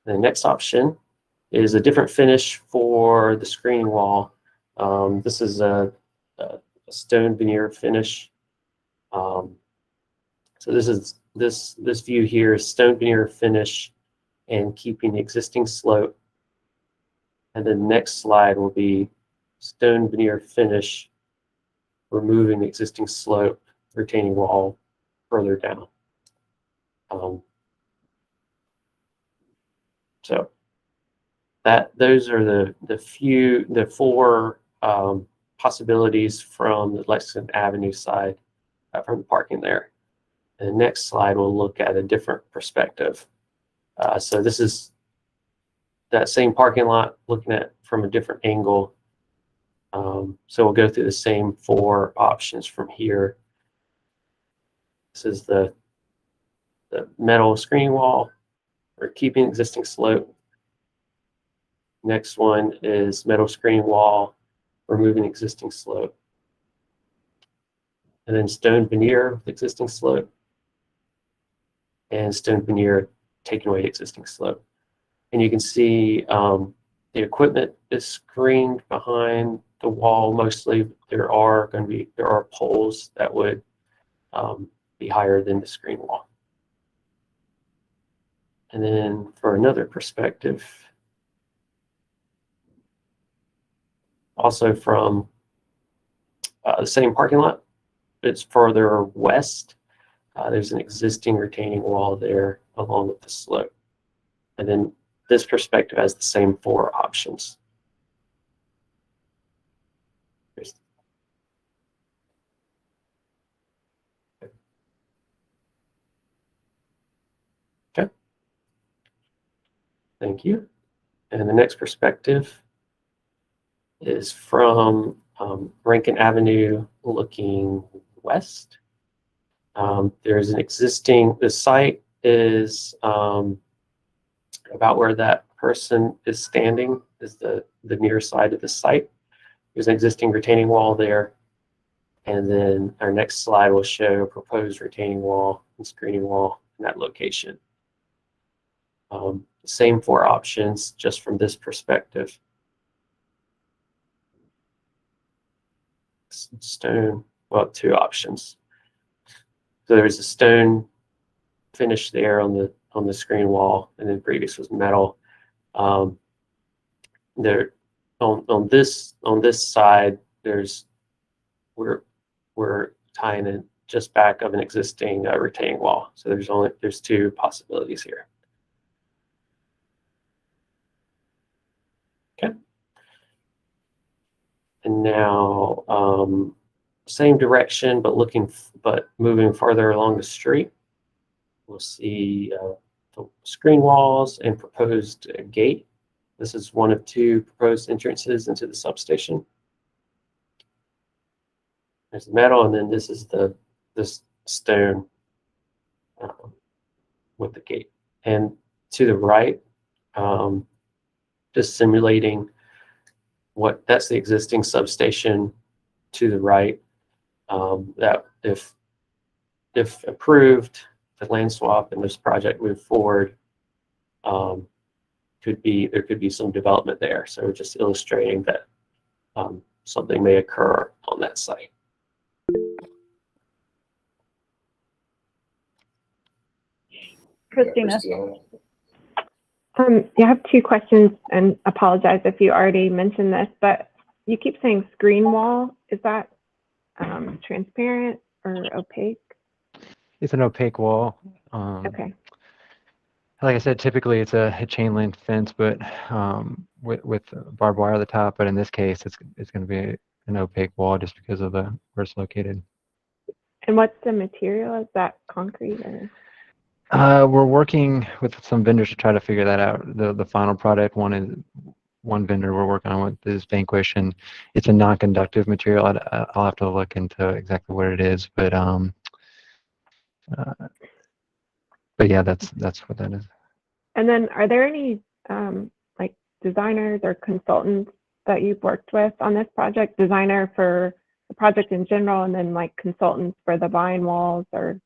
The next option is a different finish for the screen wall. This is a stone veneer finish. So this view here is stone veneer finish and keeping the existing slope. And the next slide will be stone veneer finish, removing the existing slope, retaining wall further down. So those are the 4 possibilities from the Lexington Avenue side from the parking there. And the next slide will look at a different perspective. So this is that same parking lot looking at from a different angle. So we'll go through the same 4 options from here. This is the metal screening wall. We're keeping existing slope. Next one is metal screening wall, removing existing slope. and then stone veneer with existing slope, and stone veneer taking away existing slope. And you can see the equipment is screened behind the wall mostly. There are poles that would be higher than the screen wall. And then for another perspective, also from the same parking lot, it's further west. There's an existing retaining wall there along with the slope. And then this perspective has the same 4 options. Okay. Thank you. And the next perspective is from Rankin Avenue looking west. There's an existing, the site is about where that person is standing, is the near side of the site. There's an existing retaining wall there. And then our next slide will show proposed retaining wall and screening wall in that location. Same 4 options, just from this perspective. Stone, well, 2 options. So there's a stone finish there on the screen wall, and then previous was metal. There on this side, we're tying in just back of an existing retaining wall. So there's 2 possibilities here. Okay. And now same direction, but moving farther along the street, we'll see the screen walls and proposed gate. This is one of 2 proposed entrances into the substation. There's the metal, and then this is this stone with the gate. And to the right, just simulating that's the existing substation to the right. That if approved, the land swap and this project move forward, there could be some development there. So we're just illustrating that something may occur on that site. Christina. I have 2 questions, and apologize if you already mentioned this, but you keep saying screen wall. Is that transparent or opaque? It's an opaque wall. Okay. Like I said, typically it's a chain link fence, but with barbed wire at the top. But in this case, it's going to be an opaque wall just because of where it's located. And what's the material? Is that concrete or? We're working with some vendors to try to figure that out. The final product, one vendor we're working on with is Vanquish, and it's a non-conductive material. I'll have to look into exactly what it is, but yeah, that's what that is. And then, are there any like designers or consultants that you've worked with on this project? Designer for the project in general, and then like consultants for the vine walls or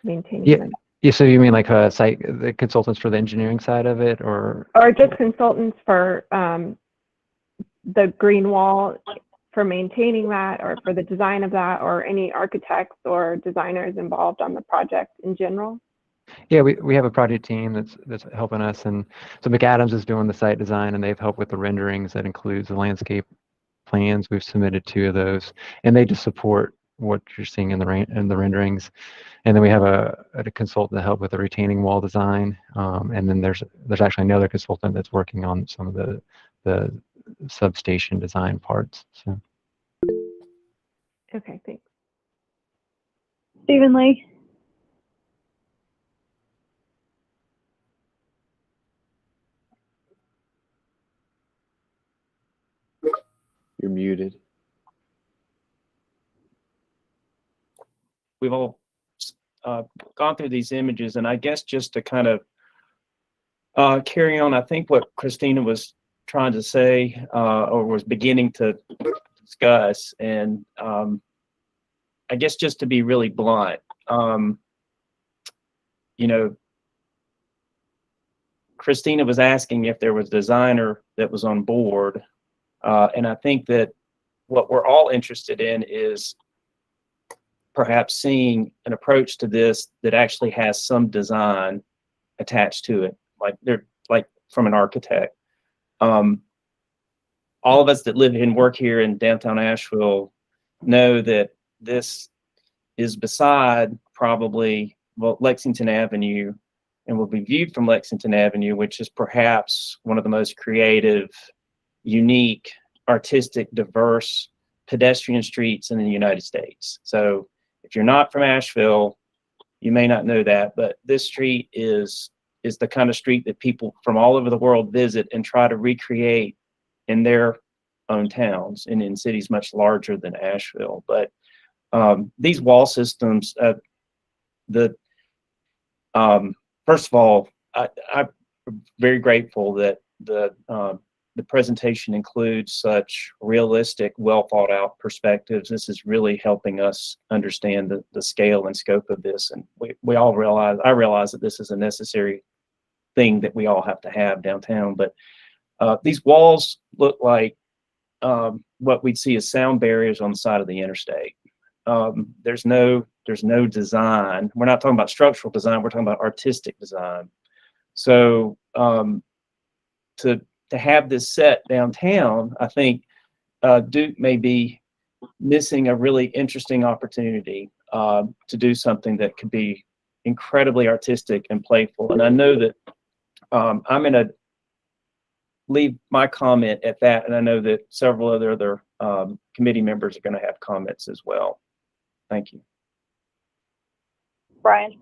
maintaining them? Yeah, so you mean like the consultants for the engineering side of it, or just consultants for the green wall, for maintaining that, or for the design of that, or any architects or designers involved on the project in general? Yeah, we have a project team that's helping us, and so McAdams is doing the site design, and they've helped with the renderings. That includes the landscape plans. We've submitted 2 of those, and they just support what you're seeing in the renderings. And then we have a consultant to help with the retaining wall design, and then there's actually another consultant that's working on some of the substation design parts. So. Okay, thanks. Stephen Lee. You're muted. We've all gone through these images, and I guess just to kind of carry on, I think what Christina was trying to say, or was beginning to discuss. And I guess just to be really blunt, you know, Christina was asking if there was a designer that was on board. And I think that what we're all interested in is perhaps seeing an approach to this that actually has some design attached to it, like from an architect. All of us that live and work here in downtown Asheville know that this is beside probably, well, Lexington Avenue, and will be viewed from Lexington Avenue, which is perhaps one of the most creative, unique, artistic, diverse pedestrian streets in the United States. So if you're not from Asheville, you may not know that, but this street is the kind of street that people from all over the world visit and try to recreate in their own towns and in cities much larger than Asheville. But these wall systems, first of all, I'm very grateful that the presentation includes such realistic, well thought out perspectives. This is really helping us understand the scale and scope of this. And we all realize, I realize that this is a necessary thing that we all have to have downtown. But these walls look like what we'd see as sound barriers on the side of the interstate. There's no design. We're not talking about structural design. We're talking about artistic design. So to have this set downtown, I think Duke may be missing a really interesting opportunity to do something that could be incredibly artistic and playful. And I know that I'm going to leave my comment at that. And I know that several other committee members are going to have comments as well. Thank you. Brian?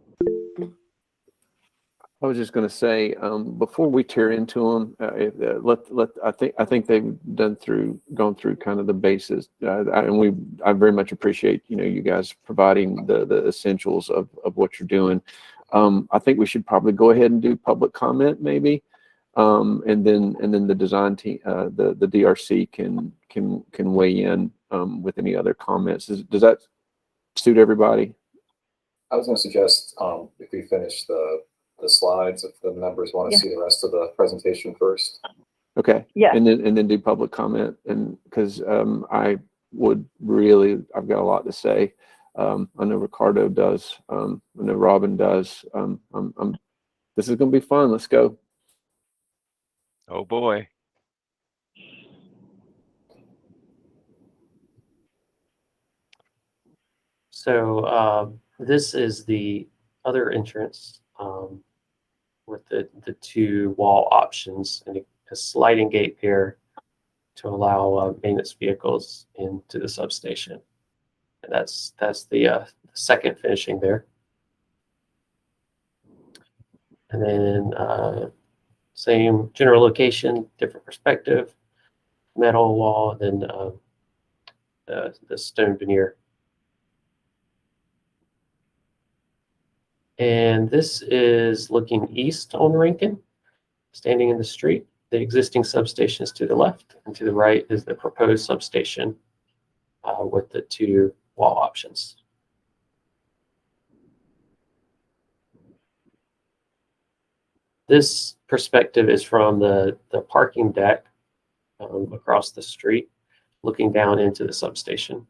I was just going to say, before we tear into them, I think they've gone through kind of the basis, and I very much appreciate, you guys providing the essentials of what you're doing. I think we should probably go ahead and do public comment maybe, and then the design team, the DRC can weigh in with any other comments. Does that suit everybody? I was going to suggest if we finish the slides, if the members want to see the rest of the presentation first. Okay. Yeah. And then do public comment, and because I've got a lot to say. I know Ricardo does. I know Robin does. This is going to be fun. Let's go. Oh boy. So this is the other entrance with the two wall options and a sliding gate here to allow maintenance vehicles into the substation. And that's the second finishing there. And then same general location, different perspective, metal wall, then the stone veneer. And this is looking east on Rankin, standing in the street. The existing substation is to the left, and to the right is the proposed substation with the two wall options. This perspective is from the parking deck across the street, looking down into the substation.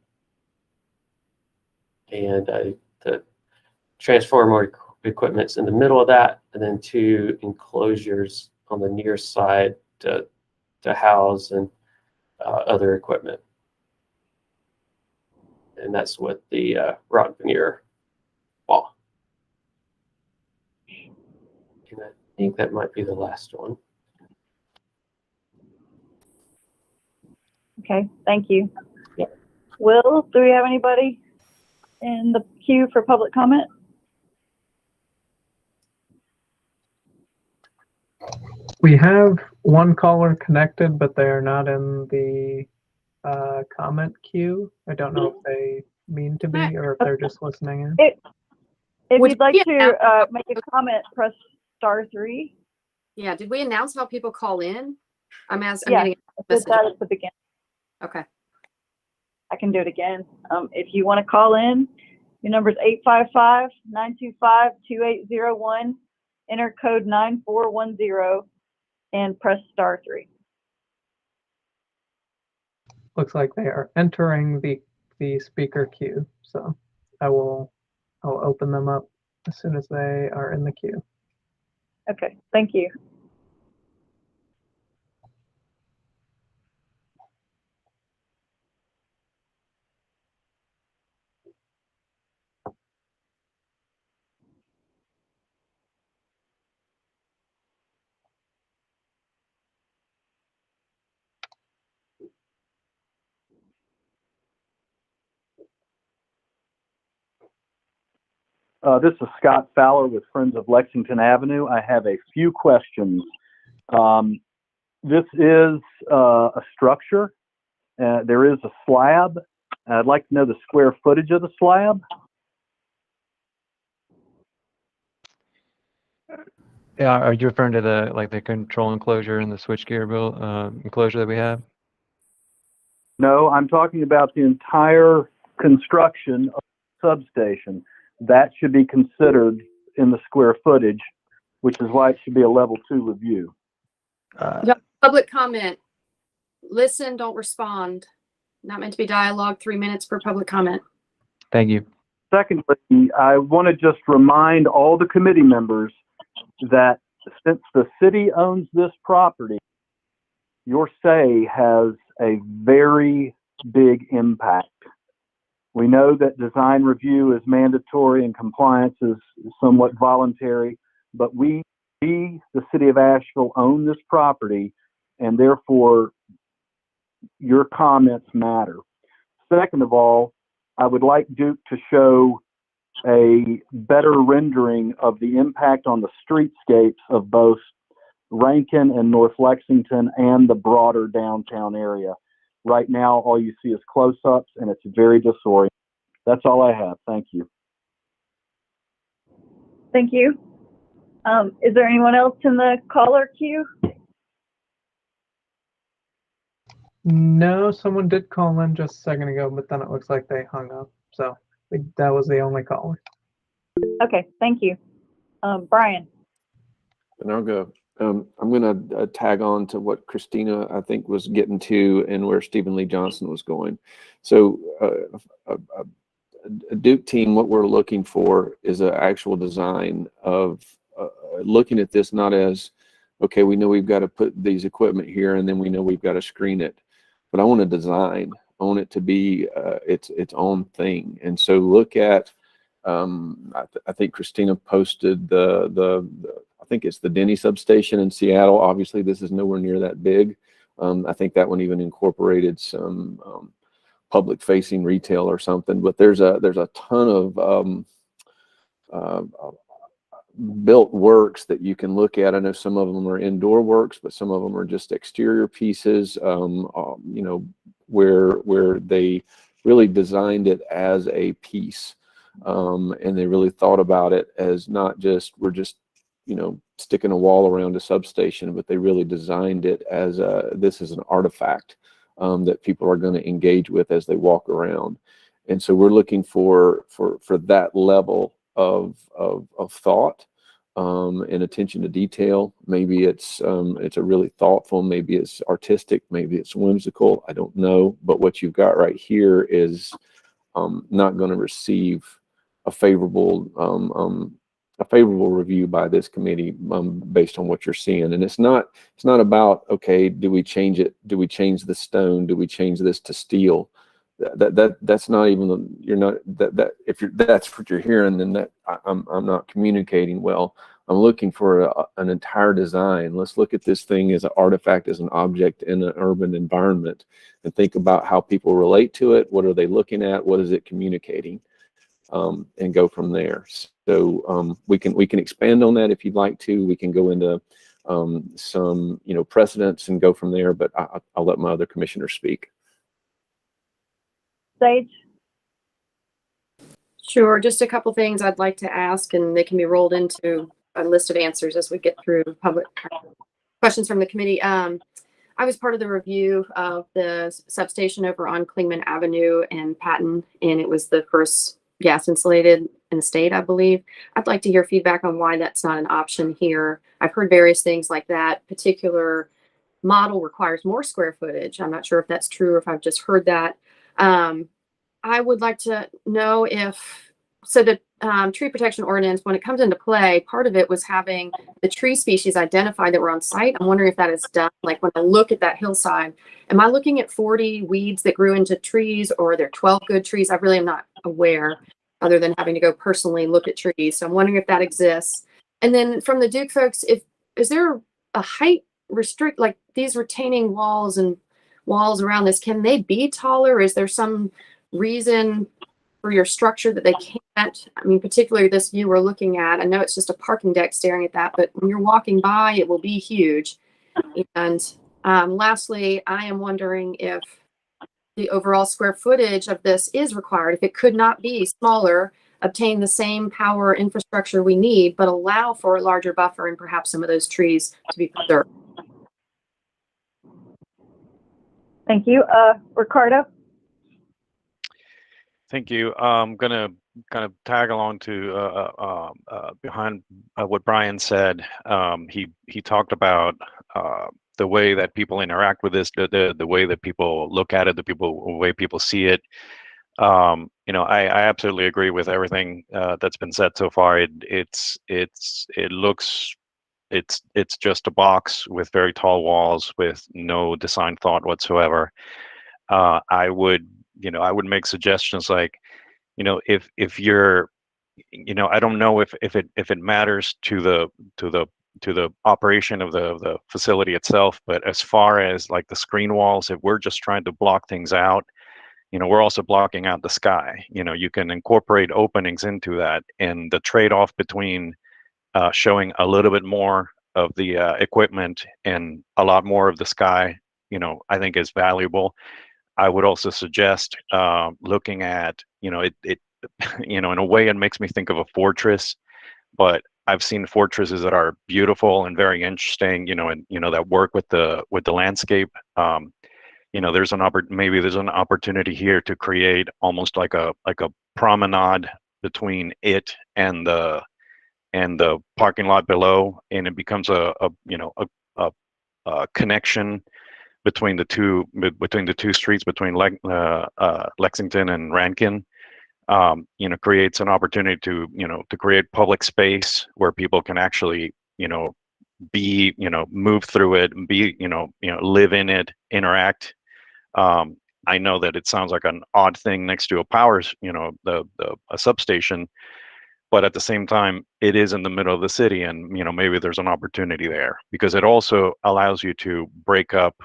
And the transformer equipment's in the middle of that, and then two enclosures on the near side to house and other equipment. And that's with the rock veneer wall. And I think that might be the last one. Okay, thank you. Yep. Will, do we have anybody in the queue for public comment? We have one caller connected, but they're not in the comment queue. I don't know if they mean to be or if they're just listening in. If Would you'd like you to make a comment, press *3. Yeah, did we announce how people call in? I'm Yeah, getting a I did message. that at the beginning. Okay. I can do it again. If you want to call in, your number is 855-925-2801, enter code 9410, and press *3. Looks like they are entering the speaker queue. So I'll open them up as soon as they are in the queue. Okay, thank you. This is Scott Fowler with Friends of Lexington Avenue. I have a few questions. This is a structure. There is a slab. I'd like to know the square footage of the slab. Yeah, are you referring to the control enclosure and the switchgear enclosure that we have? No, I'm talking about the entire construction of the substation. That should be considered in the square footage, which is why it should be a level 2 review. Public comment. Listen, don't respond. Not meant to be dialogue. 3 minutes for public comment. Thank you. Secondly, I want to just remind all the committee members that since the city owns this property, your say has a very big impact. We know that design review is mandatory and compliance is somewhat voluntary, but we, the city of Asheville, own this property, and therefore your comments matter. Second of all, I would like Duke to show a better rendering of the impact on the streetscapes of both Rankin and North Lexington and the broader downtown area. Right now, all you see is close-ups, and it's very disorienting. That's all I have. Thank you. Thank you. Is there anyone else in the caller queue? No, someone did call in just a second ago, but then it looks like they hung up. So that was the only caller. Okay, thank you. Brian. And I'll go. I'm going to tag on to what Christina, I think, was getting to and where Stephen Lee Johnson was going. So a Duke team, what we're looking for is an actual design of looking at this not as, okay, we know we've got to put these equipment here and then we know we've got to screen it. But I want to design. I want it to be its own thing. And so look at, I think Christina posted I think it's the Denny substation in Seattle. Obviously, this is nowhere near that big. I think that one even incorporated some public-facing retail or something. But there's a ton of built works that you can look at. I know some of them are indoor works, but some of them are just exterior pieces. Where they really designed it as a piece, and they really thought about it as not just we're just sticking a wall around a substation, but they really designed it as this is an artifact that people are going to engage with as they walk around. And so we're looking for that level of thought and attention to detail. Maybe it's a really thoughtful, maybe it's artistic, maybe it's whimsical. I don't know, but what you've got right here is not going to receive a favorable review by this committee based on what you're seeing. And it's not about, okay, do we change it? Do we change the stone? Do we change this to steel? That's not even, you're not, if that's what you're hearing, then I'm not communicating well. I'm looking for an entire design. Let's look at this thing as an artifact, as an object in an urban environment, and think about how people relate to it. What are they looking at? What is it communicating? And go from there. So we can expand on that if you'd like to. We can go into some precedents and go from there. But I'll let my other commissioners speak. Sage. Sure. Just a couple things I'd like to ask, and they can be rolled into a list of answers as we get through public questions from the committee. I was part of the review of the substation over on Klingman Avenue and Patton, and it was the first gas insulated in the state, I believe. I'd like to hear feedback on why that's not an option here. I've heard various things like that particular model requires more square footage. I'm not sure if that's true or if I've just heard that. I would like to know if, so the tree protection ordinance, when it comes into play, part of it was having the tree species identified that were on site. I'm wondering if that is done. Like when I look at that hillside, am I looking at 40 weeds that grew into trees, or are there 12 good trees? I really am not aware, other than having to go personally look at trees. So I'm wondering if that exists. And then from the Duke folks, is there a height restrict, like these retaining walls and walls around this, can they be taller? Is there some reason for your structure that they can't? I mean, particularly this view we're looking at, I know it's just a parking deck staring at that, but when you're walking by, it will be huge. And lastly, I am wondering if the overall square footage of this is required, if it could not be smaller, obtain the same power infrastructure we need, but allow for a larger buffer and perhaps some of those trees to be preserved. Thank you. Ricardo? Thank you. I'm gonna kind of tag along to behind what Brian said. He talked about the way that people interact with this, the way that people look at it, the way people see it. You know, I absolutely agree with everything that's been said so far. It's just a box with very tall walls with no design thought whatsoever. I would make suggestions like, you know, if you're, you know, I don't know if it matters to the operation of the facility itself, but as far as like the screen walls, if we're just trying to block things out, you know, we're also blocking out the sky. You know, you can incorporate openings into that, and the trade-off between showing a little bit more of the equipment and a lot more of the sky, you know, I think is valuable. I would also suggest looking at, you know, it you know, in a way it makes me think of a fortress, but I've seen fortresses that are beautiful and very interesting, you know, and you know, that work with the landscape. You know, maybe there's an opportunity here to create almost like a promenade between it and the parking lot below, and it becomes a connection between the two streets, between Lexington and Rankin. You know, creates an opportunity to, you know, to create public space where people can actually, you know, be, you know, move through it, be, you know, live in it, interact. I know that it sounds like an odd thing next to a a substation, but at the same time, it is in the middle of the city, and you know, maybe there's an opportunity there because it also allows you to break up,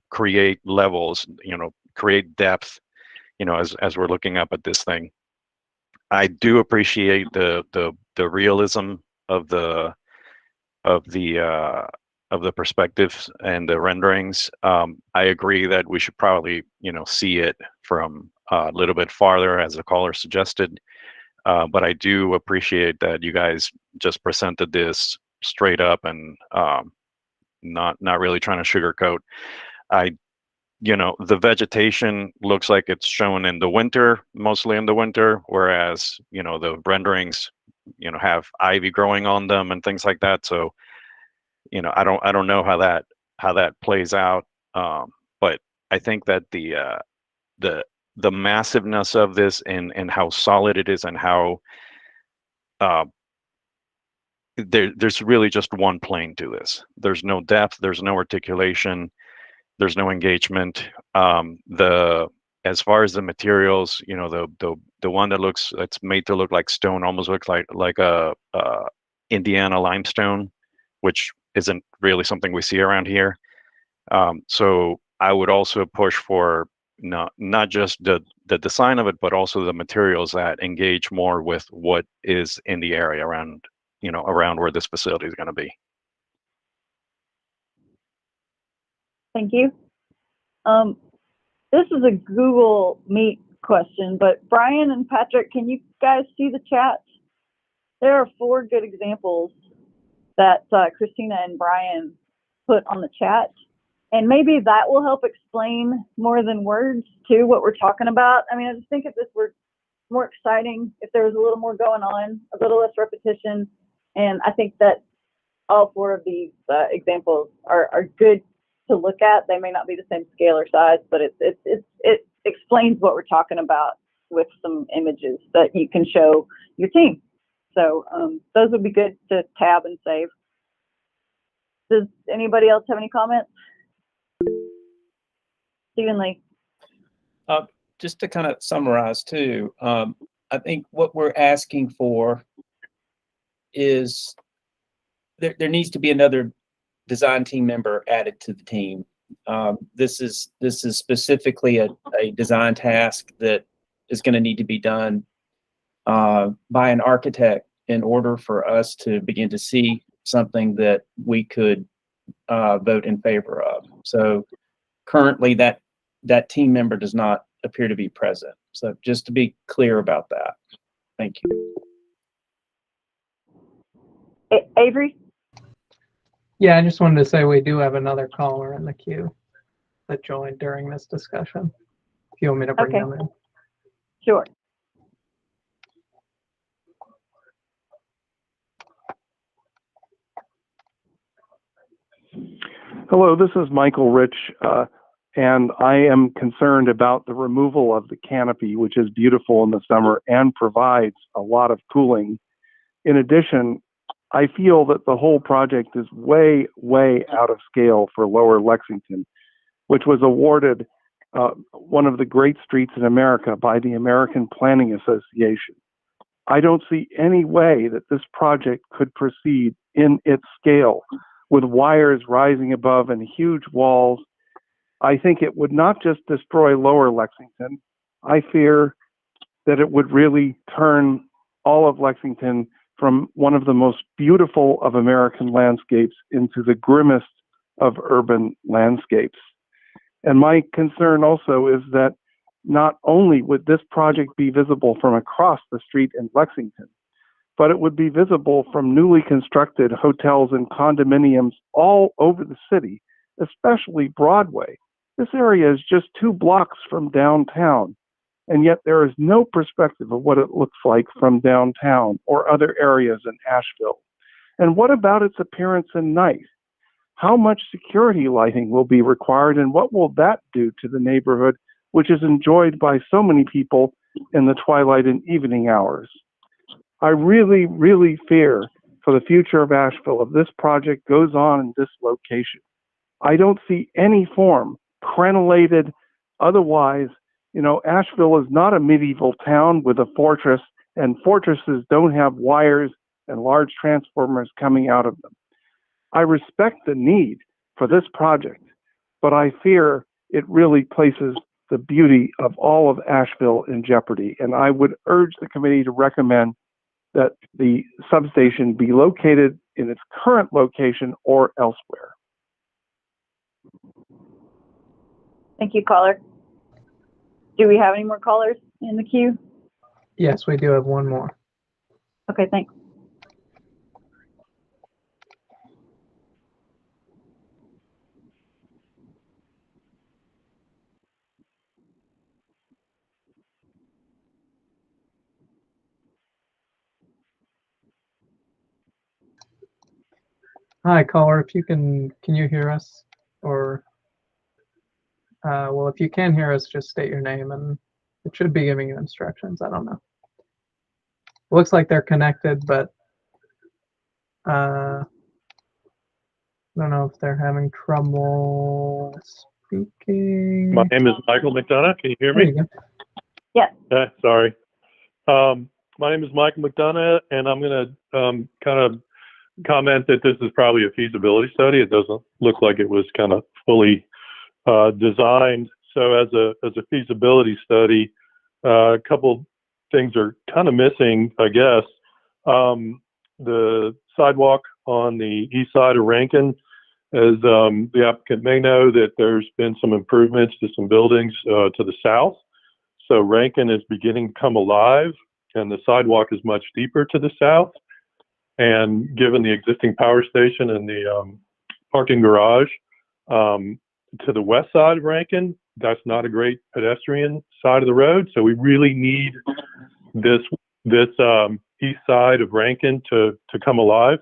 create levels, create depth, as we're looking up at this thing. I do appreciate the realism of the perspectives and the renderings. I agree that we should probably, see it from a little bit farther, as the caller suggested. But I do appreciate that you guys just presented this straight up and not really trying to sugarcoat. The vegetation looks like it's shown in the winter, mostly in the winter, whereas, the renderings, have ivy growing on them and things like that. So, I don't know how that plays out. But I think that the massiveness of this and how solid it is and how there's really just one plane to this. There's no depth, there's no articulation, there's no engagement. As far as the materials, the one that's made to look like stone almost looks like a Indiana limestone, which isn't really something we see around here. So I would also push for not just the design of it, but also the materials that engage more with what is in the area around where this facility is going to be. Thank you. This is a Google Meet question, but Brian and Patrick, can you guys see the chat? There are 4 good examples that Christina and Brian put on the chat. And maybe that will help explain more than words too what we're talking about. I mean, I just think if this were more exciting, if there was a little more going on, a little less repetition. And I think that all four of these examples are good to look at. They may not be the same scale or size, but it explains what we're talking about with some images that you can show your team. So those would be good to tab and save. Does anybody else have any comments? Stephen Lee. Just to kind of summarize too, I think what we're asking for is there needs to be another design team member added to the team. This is specifically a design task that is going to need to be done by an architect in order for us to begin to see something that we could vote in favor of. So currently that team member does not appear to be present. So just to be clear about that. Thank you. Avery? Yeah, I just wanted to say we do have another caller in the queue that joined during this discussion. If you want me to bring them in. Sure. Hello, this is Michael Rich, and I am concerned about the removal of the canopy, which is beautiful in the summer and provides a lot of cooling. In addition, I feel that the whole project is way, way out of scale for Lower Lexington, which was awarded one of the great streets in America by the American Planning Association. I don't see any way that this project could proceed in its scale with wires rising above and huge walls. I think it would not just destroy Lower Lexington. I fear that it would really turn all of Lexington from one of the most beautiful of American landscapes into the grimmest of urban landscapes. And my concern also is that not only would this project be visible from across the street in Lexington, but it would be visible from newly constructed hotels and condominiums all over the city, especially Broadway. This area is just 2 blocks from downtown, and yet there is no perspective of what it looks like from downtown or other areas in Asheville. And what about its appearance at night? How much security lighting will be required, and what will that do to the neighborhood, which is enjoyed by so many people in the twilight and evening hours? I really, really fear for the future of Asheville if this project goes on in this location. I don't see any form, crenellated, otherwise. You know, Asheville is not a medieval town with a fortress, and fortresses don't have wires and large transformers coming out of them. I respect the need for this project, but I fear it really places the beauty of all of Asheville in jeopardy. And I would urge the committee to recommend that the substation be located in its current location or elsewhere. Thank you, caller. Do we have any more callers in the queue? Yes, we do have one more. Okay, thanks. Hi, caller. If you can you hear us? Or, well, if you can hear us, just state your name and it should be giving you instructions. I don't know. Looks like they're connected, but I don't know if they're having trouble speaking. My name is Michael McDonough. Can you hear There me? you go. Yes. Sorry. My name is Michael McDonough, and I'm going to kind of comment that this is probably a feasibility study. It doesn't look like it was kind of fully designed. So as a feasibility study, a couple things are kind of missing, I guess. The sidewalk on the east side of Rankin, as the applicant may know, that there's been some improvements to some buildings to the south. So Rankin is beginning to come alive, and the sidewalk is much deeper to the south. And given the existing power station and the parking garage to the west side of Rankin. That's not a great pedestrian side of the road, so we really need this east side of Rankin to come alive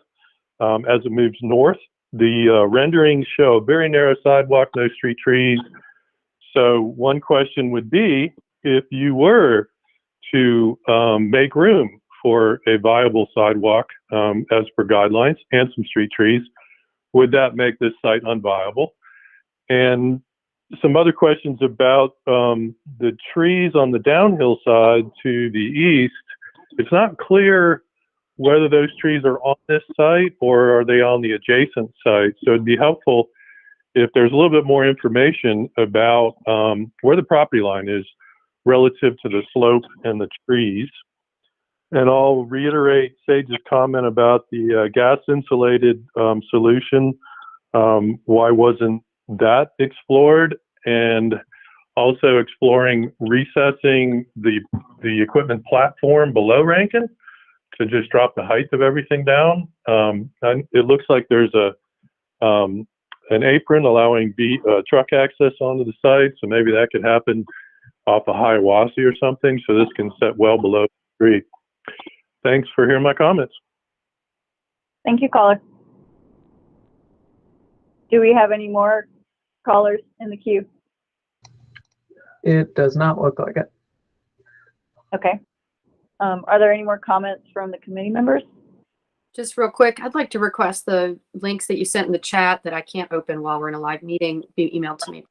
as it moves north. The renderings show a very narrow sidewalk, no street trees. So one question would be, if you were to make room for a viable sidewalk as per guidelines and some street trees, would that make this site unviable? And some other questions about the trees on the downhill side to the east. It's not clear whether those trees are on this site or are they on the adjacent site. So it'd be helpful if there's a little bit more information about where the property line is relative to the slope and the trees. And I'll reiterate Sage's comment about the gas insulated solution. Why wasn't that explored? And also exploring recessing the equipment platform below Rankin to just drop the height of everything down. And it looks like there's an apron allowing truck access onto the site, so maybe that could happen off of Hiawassee or something, so this can set well below the street. Thanks for hearing my comments. Thank you, caller. Do we have any more callers in the queue? It does not look like it. Okay. Are there any more comments from the committee members? Just real quick, I'd like to request the links that you sent in the chat that I can't open while we're in a live meeting be emailed to me.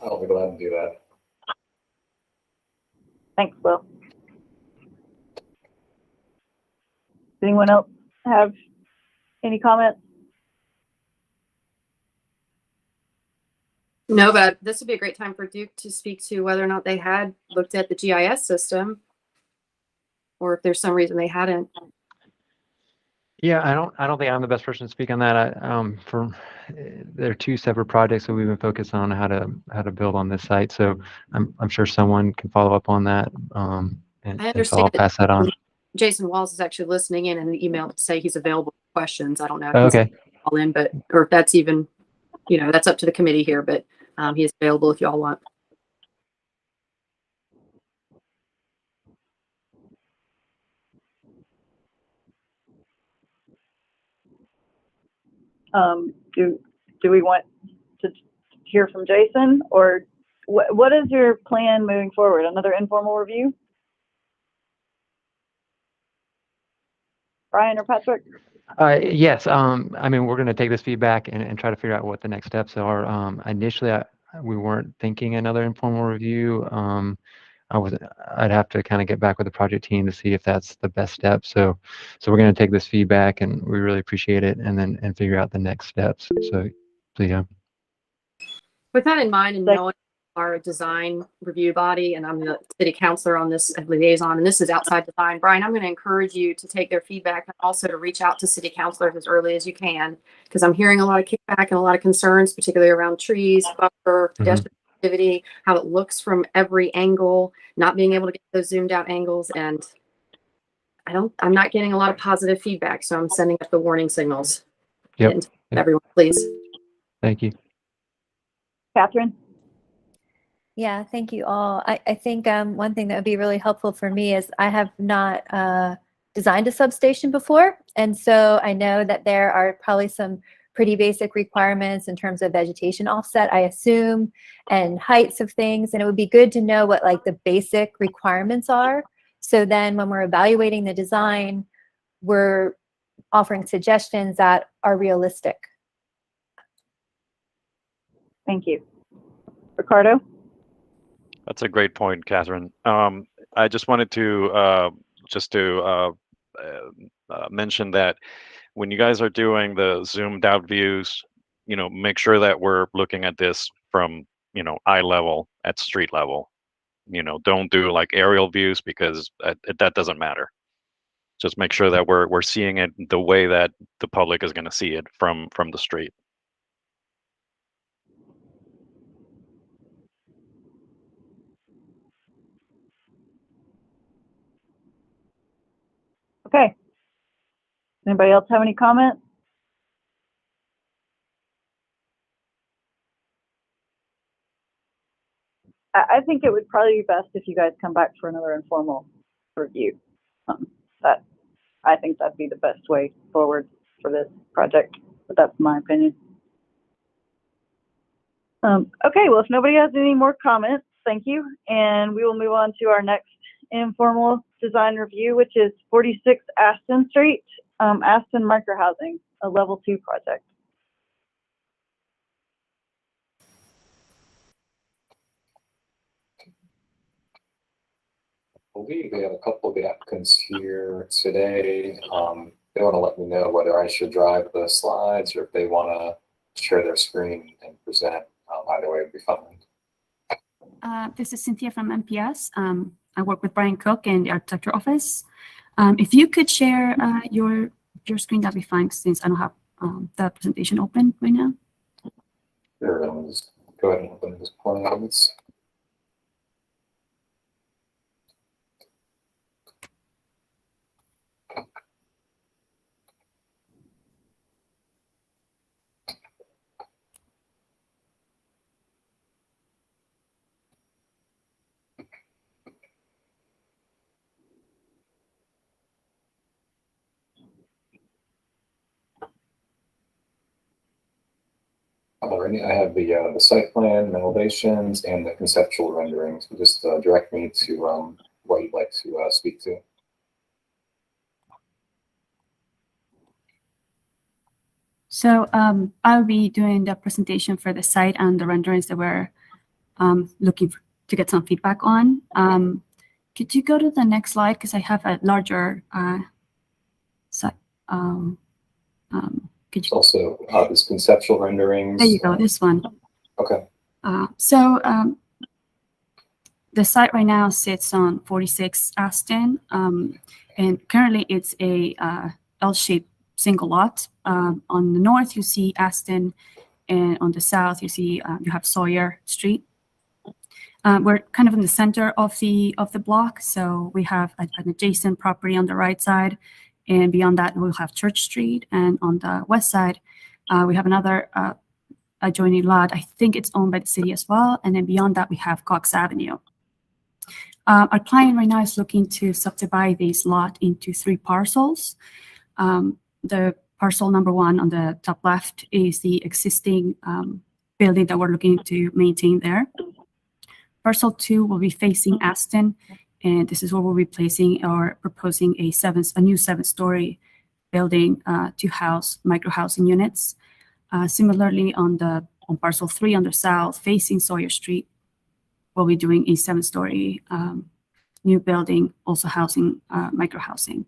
I'll be glad to do that. Thanks, Will. Does anyone else have any comments? No, but this would be a great time for Duke to speak to whether or not they had looked at the GIS system, or if there's some reason they hadn't. Yeah, I don't think I'm the best person to speak on that. There are two separate projects that we've been focused on how to build on this site. So I'm sure someone can follow up on that. I And so understand I'll pass that on. Jason Walls is actually listening in and an email to say he's available for questions. I don't know if Oh, he's okay. all in, but or if that's even, that's up to the committee here. But he is available if y'all want. Do we want to hear from Jason, or what is your plan moving forward? Another informal review? Brian or Patrick? Yes. I mean, we're going to take this feedback and try to figure out what the next steps are. Initially, we weren't thinking another informal review. I'd have to kind of get back with the project team to see if that's the best step. So we're going to take this feedback, and we really appreciate it, and figure out the next steps. So please, yeah. With that in mind, and knowing our design review body, and I'm the city councilor on this liaison, and this is outside design, Brian, I'm going to encourage you to take their feedback and also to reach out to city councilors as early as you can, because I'm hearing a lot of kickback and a lot of concerns, particularly around trees, buffer, pedestrian activity, how it looks from every angle, not being able to get those zoomed out angles, and I'm not getting a lot of positive feedback, so I'm sending up the warning signals. Yep. Everyone, please. Thank you. Catherine? Yeah, thank you all. I think one thing that would be really helpful for me is I have not designed a substation before. And so I know that there are probably some pretty basic requirements in terms of vegetation offset, I assume, and heights of things. And it would be good to know what like the basic requirements are. So then when we're evaluating the design, we're offering suggestions that are realistic. Thank you. Ricardo? That's a great point, Catherine. I just wanted to mention that when you guys are doing the zoomed out views, make sure that we're looking at this from, eye level at street level. Don't do like aerial views, because that doesn't matter. Just make sure that we're seeing it the way that the public is going to see it from the street. Okay. Anybody else have any comments? I think it would probably be best if you guys come back for another informal review. That I think that'd be the best way forward for this project, but that's my opinion. Okay, well, if nobody has any more comments, thank you. And we will move on to our next informal design review, which is 46 Aston Street, Aston Microhousing, a level 2 project. I believe we have a couple of the applicants here today. They want to let me know whether I should drive the slides or if they want to share their screen and present. Either way would be fine. This is Cynthia from MPS. I work with Brian Cook in the architecture office. If you could share your screen, that'd be fine since I don't have the presentation open right now. Sure, I'll just go ahead and open this point. Alrighty, I have the site plan, elevations, and the conceptual renderings. Just direct me to what you'd like to speak to. So I'll be doing the presentation for the site and the renderings that we're looking to get some feedback on. Could you go to the next slide? Because I have a larger site. Could you Also, this conceptual renderings. There you go, this one. Okay. So the site right now sits on 46 Aston, and currently it's a L-shaped single lot. On the north, you see Aston, and on the south, you see you have Sawyer Street. We're kind of in the center of the block, so we have an adjacent property on the right side. And beyond that, we'll have Church Street. And on the west side, we have another adjoining lot. I think it's owned by the city as well. And then beyond that, we have Cox Avenue. Our client right now is looking to subdivide this lot into 3 parcels. The parcel number 1 on the top left is the existing building that we're looking to maintain there. Parcel 2 will be facing Aston. And this is where we'll be placing or proposing a new 7-story building to house micro-housing units. Similarly, on parcel 3 on the south, facing Sawyer Street, we'll be doing a 7-story new building, also housing micro-housing.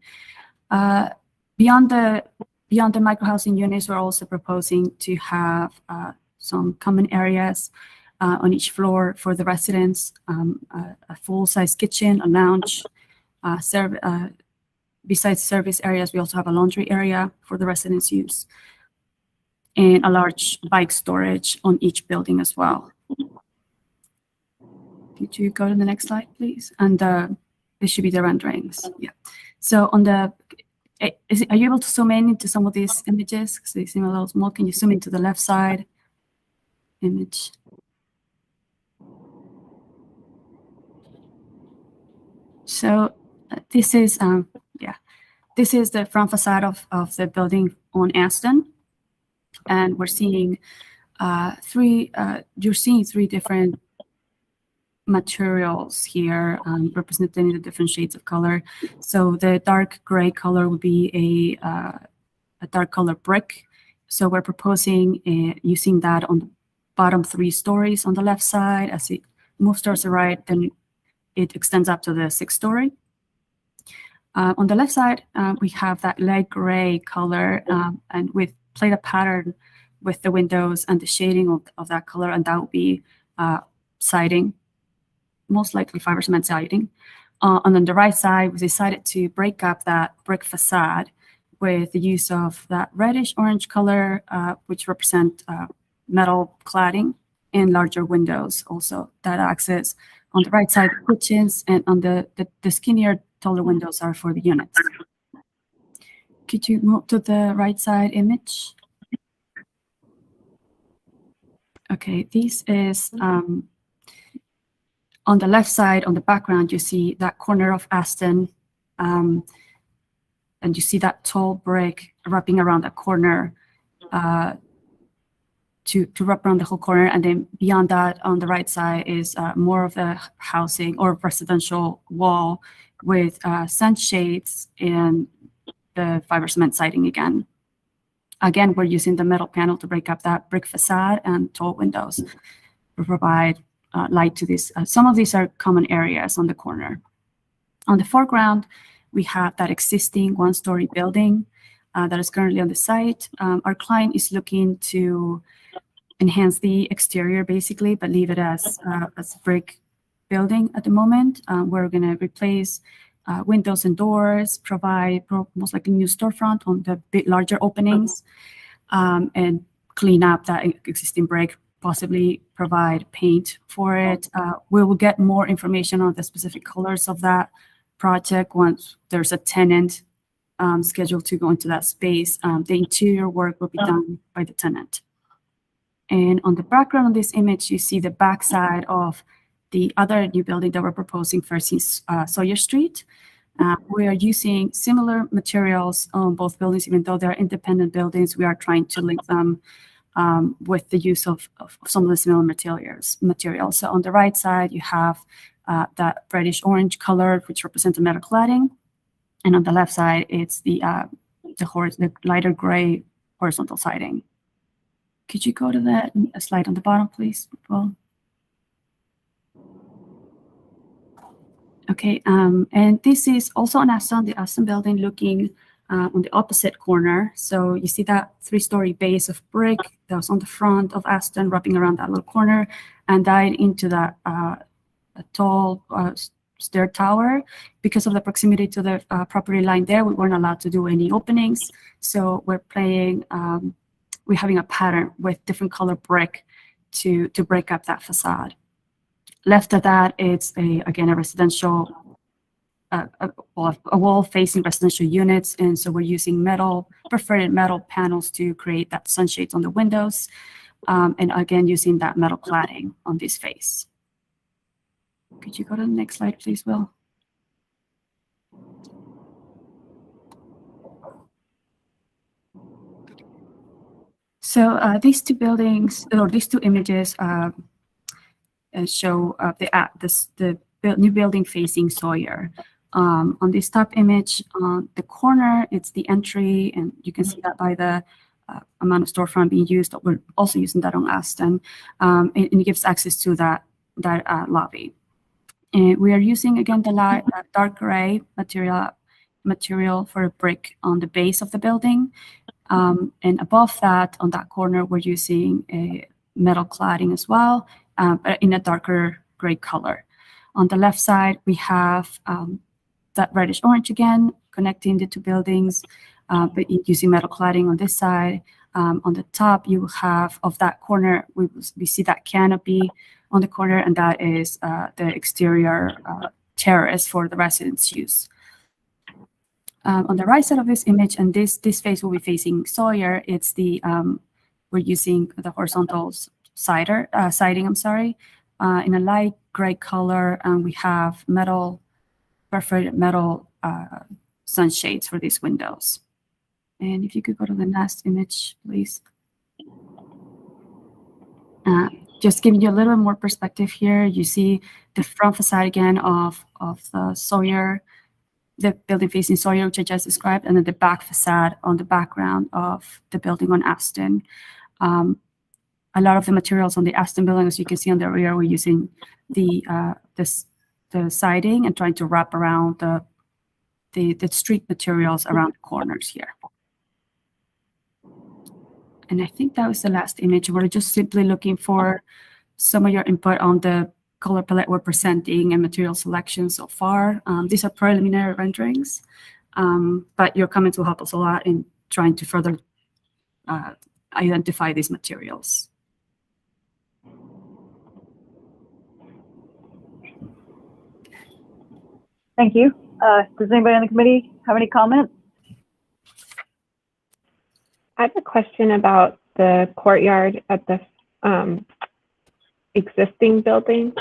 Beyond the micro-housing units, we're also proposing to have some common areas on each floor for the residents, a full-size kitchen, a lounge. Besides service areas, we also have a laundry area for the residents' use, and a large bike storage on each building as well. Could you go to the next slide, please? And this should be the renderings. Yeah. So on the, are you able to zoom in into some of these images? Because they seem a little small. Can you zoom into the left side image? So this is this is the front facade of the building on Aston, and we're seeing you're seeing 3 different materials here representing the different shades of color. So the dark gray color would be a dark color brick. So we're proposing using that on the bottom 3 stories on the left side. As it moves towards the right, then it extends up to the 6th story. On the left side, we have that light gray color and with plated pattern with the windows and the shading of that color, and that will be siding, most likely fiber cement siding. And on the right side, we decided to break up that brick facade with the use of that reddish orange color, which represent metal cladding, and larger windows also that access on the right side, kitchens, and on the skinnier, taller windows are for the units. Could you move to the right side image? Okay, this is on the left side, on the background, you see that corner of Aston, and you see that tall brick wrapping around that corner to wrap around the whole corner. And then beyond that, on the right side is more of the housing or residential wall with sunshades and the fiber cement siding again. Again, we're using the metal panel to break up that brick facade and tall windows to provide light to this. Some of these are common areas on the corner. On the foreground, we have that existing one-story building that is currently on the site. Our client is looking to enhance the exterior basically, but leave it as a brick building at the moment. We're going to replace windows and doors, provide most likely new storefront on the big larger openings, and clean up that existing brick, possibly provide paint for it. We will get more information on the specific colors of that project once there's a tenant scheduled to go into that space. The interior work will be done by the tenant. And on the background of this image, you see the backside of the other new building that we're proposing first is Sawyer Street. We are using similar materials on both buildings, even though they're independent buildings. We are trying to link them with the use of some of the similar materials. So on the right side, you have that reddish orange color, which represents the metal cladding. And on the left side, it's the lighter gray horizontal siding. Could you go to that slide on the bottom, please, Paul? Okay, and this is also on Aston, the Aston building, looking on the opposite corner. So you see that three-story base of brick that was on the front of Aston, wrapping around that little corner, and died into that tall stair tower. Because of the proximity to the property line there, we weren't allowed to do any openings. So we're having a pattern with different color brick to break up that facade. Left of that, it's again a residential, a wall facing residential units, and so we're using perforated metal panels to create that sunshades on the windows, and again using that metal cladding on this face. Could you go to the next slide, please, Will? So these two buildings, or these two images, show the new building facing Sawyer. On this top image, on the corner, it's the entry, and you can see that by the amount of storefront being used. We're also using that on Aston, and it gives access to that lobby. And we are using again the dark gray material for a brick on the base of the building, and above that, on that corner, we're using a metal cladding as well, but in a darker gray color. On the left side, we have that reddish orange again, connecting the two buildings, but using metal cladding on this side. On the top, you have of that corner, we see that canopy on the corner, and that is the exterior terrace for the residents' use. On the right side of this image, and this face will be facing Sawyer, it's we're using the horizontal siding, in a light gray color, and we have perforated metal sunshades for these windows. And if you could go to the next image, please. Just giving you a little more perspective here, you see the front facade again of the Sawyer, the building facing Sawyer, which I just described, and then the back facade on the background of the building on Aston. A lot of the materials on the Aston building, as you can see on the rear, we're using the siding and trying to wrap around the street materials around the corners here. And I think that was the last image. We're just simply looking for some of your input on the color palette we're presenting and material selection so far. These are preliminary renderings, but your comments will help us a lot in trying to further identify these materials. Thank you. Does anybody on the committee have any comments? I have a question about the courtyard at the existing building.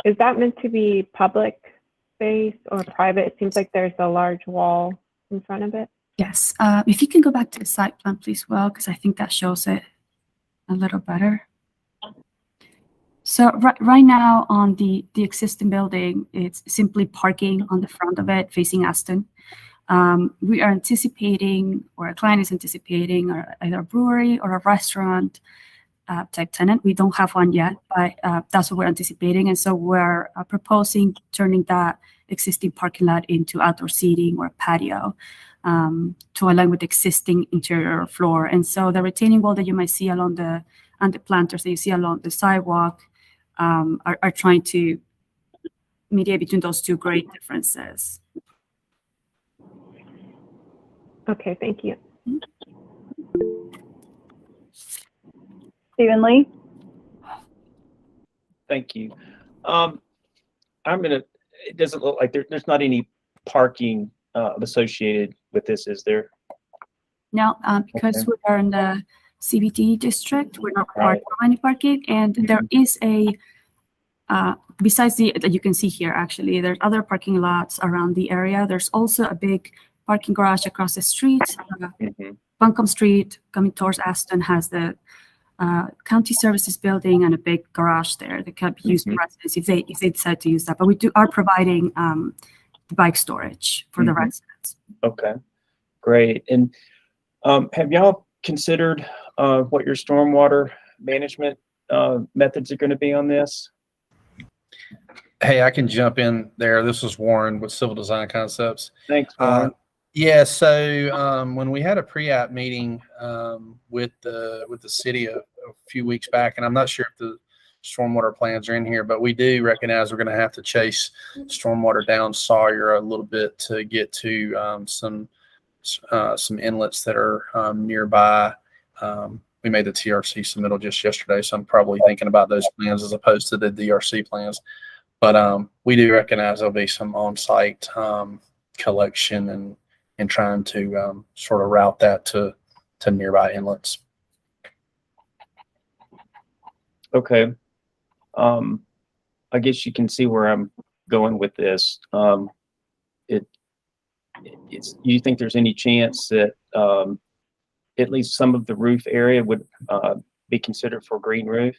Is that meant to be public space or private? It seems like there's a large wall in front of it. Yes, if you can go back to the site plan, please, Will, because I think that shows it a little better. So right now on the existing building, it's simply parking on the front of it facing Aston. We are anticipating, or a client is anticipating, either a brewery or a restaurant type tenant. We don't have one yet, but that's what we're anticipating. And so we're proposing turning that existing parking lot into outdoor seating or patio to align with the existing interior floor. And so the retaining wall that you might see along and the planters that you see along the sidewalk are trying to mediate between those two great differences. Okay, thank you. Stephen Lee? Thank you. It doesn't look like there's not any parking associated with this, is there? Now, because we are in the CBD district, we're not required to have any parking, and there is a besides that you can see here, actually, there's other parking lots around the area. There's also a big parking garage across the street. Buncombe Street, coming towards Aston, has the county services building and a big garage there that can be used for residents if they decide to use that. But we are providing the bike storage for the residents. Okay, great. And have y'all considered what your stormwater management methods are going to be on this? Hey, I can jump in there. This is Warren with Civil Design Concepts. Thanks, Warren. Yeah, so when we had a pre-app meeting with the city a few weeks back, and I'm not sure if the stormwater plans are in here, but we do recognize we're going to have to chase stormwater down Sawyer a little bit to get to some inlets that are nearby. We made the TRC submittal just yesterday, so I'm probably thinking about those plans as opposed to the DRC plans. But we do recognize there'll be some on-site collection and trying to sort of route that to nearby inlets. Okay. I guess you can see where I'm going with this. You think there's any chance that at least some of the roof area would be considered for green roof?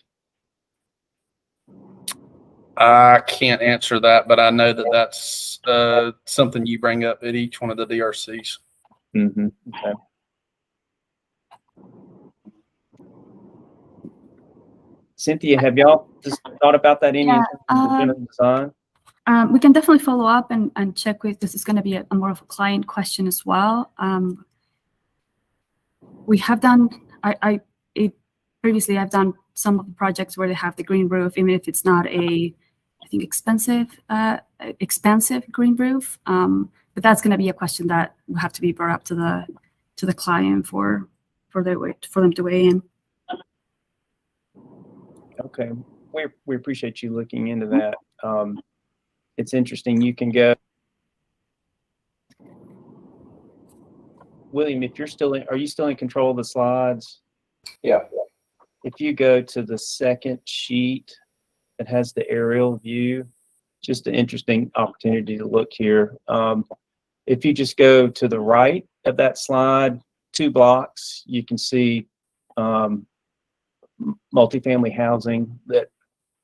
I can't answer that, but I know that that's something you bring up at each one of the DRCs. Okay. Cynthia, have y'all just thought about that any design? We can definitely follow up and check with, this is going to be a more of a client question as well. We have done, previously I've done some of the projects where they have the green roof, even if it's not I think expensive green roof. But that's going to be a question that will have to be brought up to the client for them to weigh in. Okay, we appreciate you looking into that. It's interesting. You can go, William, if you're still in, are you still in control of the slides? Yeah. If you go to the second sheet that has the aerial view, just an interesting opportunity to look here. If you just go to the right of that slide, 2 blocks, you can see multifamily housing that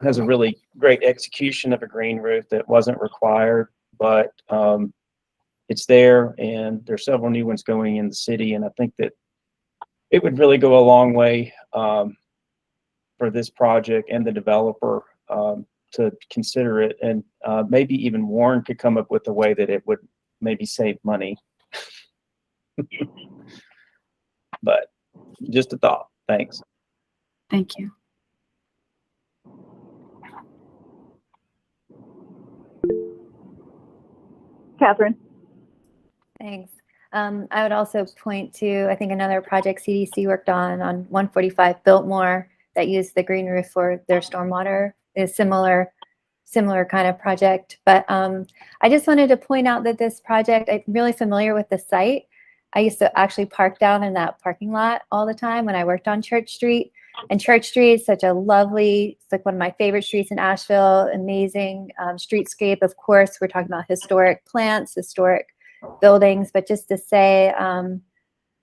has a really great execution of a green roof that wasn't required, but it's there, and there's several new ones going in the city, and I think that it would really go a long way for this project and the developer to consider it, and maybe even Warren could come up with a way that it would maybe save money. But just a thought. Thanks. Thank you. Catherine. Thanks. I would also point to, I think, another project CDC worked on 145 Biltmore that used the green roof for their stormwater. Is similar kind of project. But I just wanted to point out that this project, I'm really familiar with the site. I used to actually park down in that parking lot all the time when I worked on Church Street. And Church Street is such a lovely, it's like one of my favorite streets in Asheville, amazing streetscape. Of course, we're talking about historic plants, historic buildings, but just to say,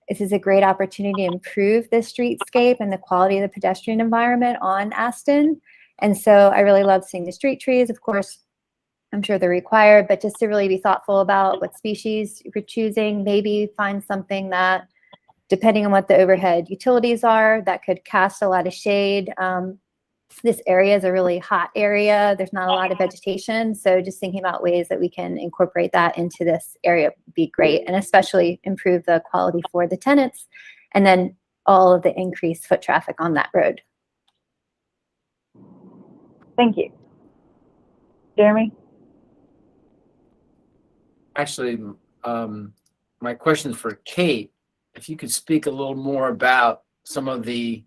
this is a great opportunity to improve the streetscape and the quality of the pedestrian environment on Aston. And so I really love seeing the street trees. Of course, I'm sure they're required, but just to really be thoughtful about what species you're choosing, maybe find something that, depending on what the overhead utilities are, that could cast a lot of shade. This area is a really hot area. There's not a lot of vegetation. So just thinking about ways that we can incorporate that into this area would be great, and especially improve the quality for the tenants, and then all of the increased foot traffic on that road. Thank you. Jeremy? Actually, my question is for Kate. If you could speak a little more about some of the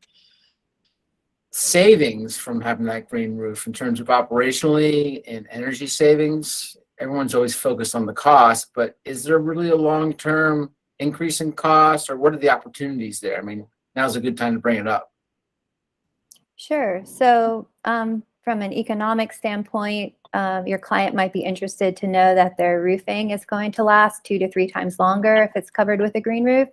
savings from having that green roof in terms of operationally and energy savings. Everyone's always focused on the cost, but is there really a long-term increase in cost, or what are the opportunities there? I mean, now's a good time to bring it up. Sure. So from an economic standpoint, your client might be interested to know that their roofing is going to last 2 to 3 times longer if it's covered with a green roof.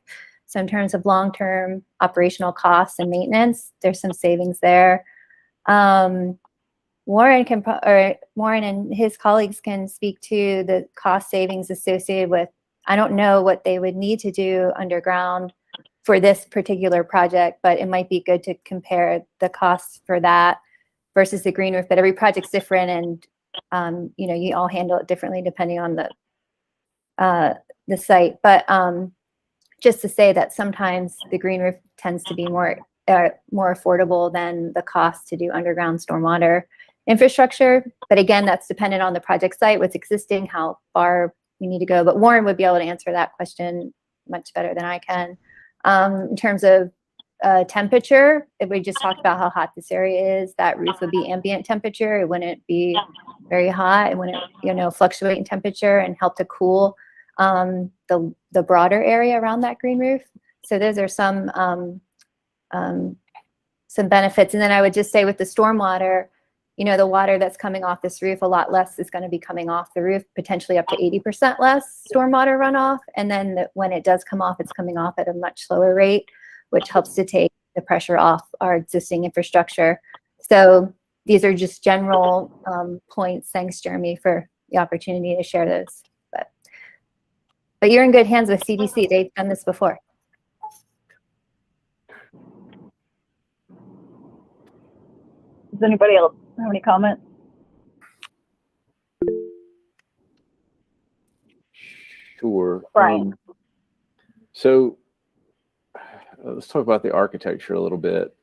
So in terms of long-term operational costs and maintenance, there's some savings there. Warren and his colleagues can speak to the cost savings associated with, I don't know what they would need to do underground for this particular project, but it might be good to compare the costs for that versus the green roof. But every project's different, and you know, you all handle it differently depending on the site. But just to say that sometimes the green roof tends to be more affordable than the cost to do underground stormwater infrastructure. But again, that's dependent on the project site, what's existing, how far we need to go. But Warren would be able to answer that question much better than I can. In terms of temperature, if we just talked about how hot this area is, that roof would be ambient temperature. It wouldn't be very hot. It wouldn't, you know, fluctuate in temperature and help to cool the broader area around that green roof. So those are some benefits. And then I would just say with the stormwater, you know, the water that's coming off this roof, a lot less is going to be coming off the roof, potentially up to 80% less stormwater runoff. And then when it does come off, it's coming off at a much slower rate, which helps to take the pressure off our existing infrastructure. So these are just general points. Thanks, Jeremy, for the opportunity to share those. But you're in good hands with CDC. They've done this before. Does anybody else have any comments? Sure. Brian. So let's talk about the architecture a little bit.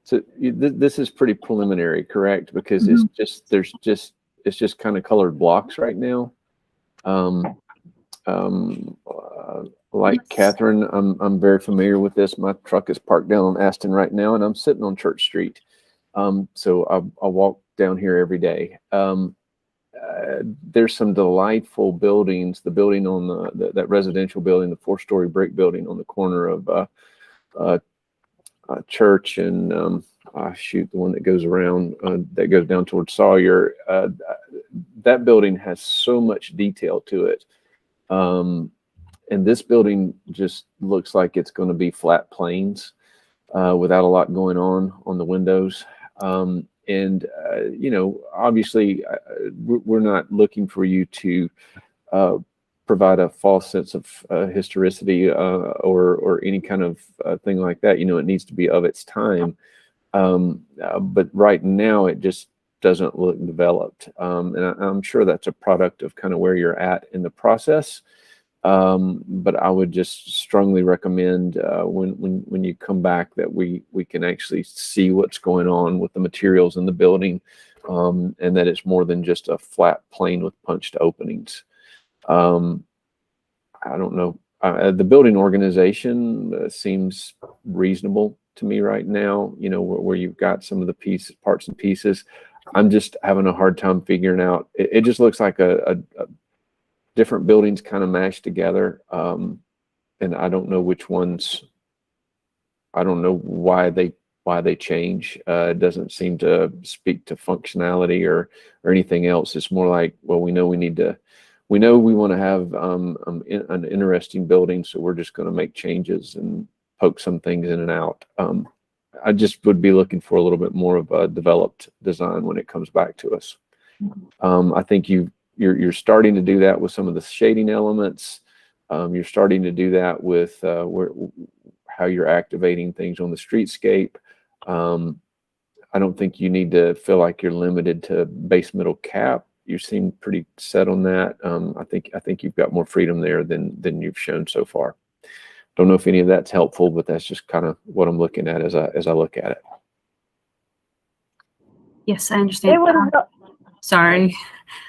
This is pretty preliminary, correct? Because it's just kind of colored blocks right now. Like Catherine, I'm very familiar with this. My truck is parked down on Aston right now, and I'm sitting on Church Street. So I walk down here every day. There's some delightful buildings. The building on that residential building, the 4-story brick building on the corner of Church and the one that goes around that goes down towards Sawyer. That building has so much detail to it. And this building just looks like it's going to be flat plains without a lot going on the windows. You know, obviously, we're not looking for you to provide a false sense of historicity or any kind of thing like that. You know, it needs to be of its time. But right now, it just doesn't look developed. And I'm sure that's a product of kind of where you're at in the process. But I would just strongly recommend when you come back that we can actually see what's going on with the materials in the building, and that it's more than just a flat plane with punched openings. I don't know. The building organization seems reasonable to me right now, you know, where you've got some of the parts and pieces. I'm just having a hard time figuring out. It just looks like a different buildings kind of mashed together. And I don't know which ones, I don't know why they change. It doesn't seem to speak to functionality or anything else. It's more like, well, we know we want to have an interesting building, so we're just going to make changes and poke some things in and out. I just would be looking for a little bit more of a developed design when it comes back to us. I think you're starting to do that with some of the shading elements. You're starting to do that with how you're activating things on the streetscape. I don't think you need to feel like you're limited to base, middle, cap. You seem pretty set on that. I think you've got more freedom there than you've shown so far. Don't know if any of that's helpful, but that's just kind of what I'm looking at as I look at it. Yes, I understand. Sorry,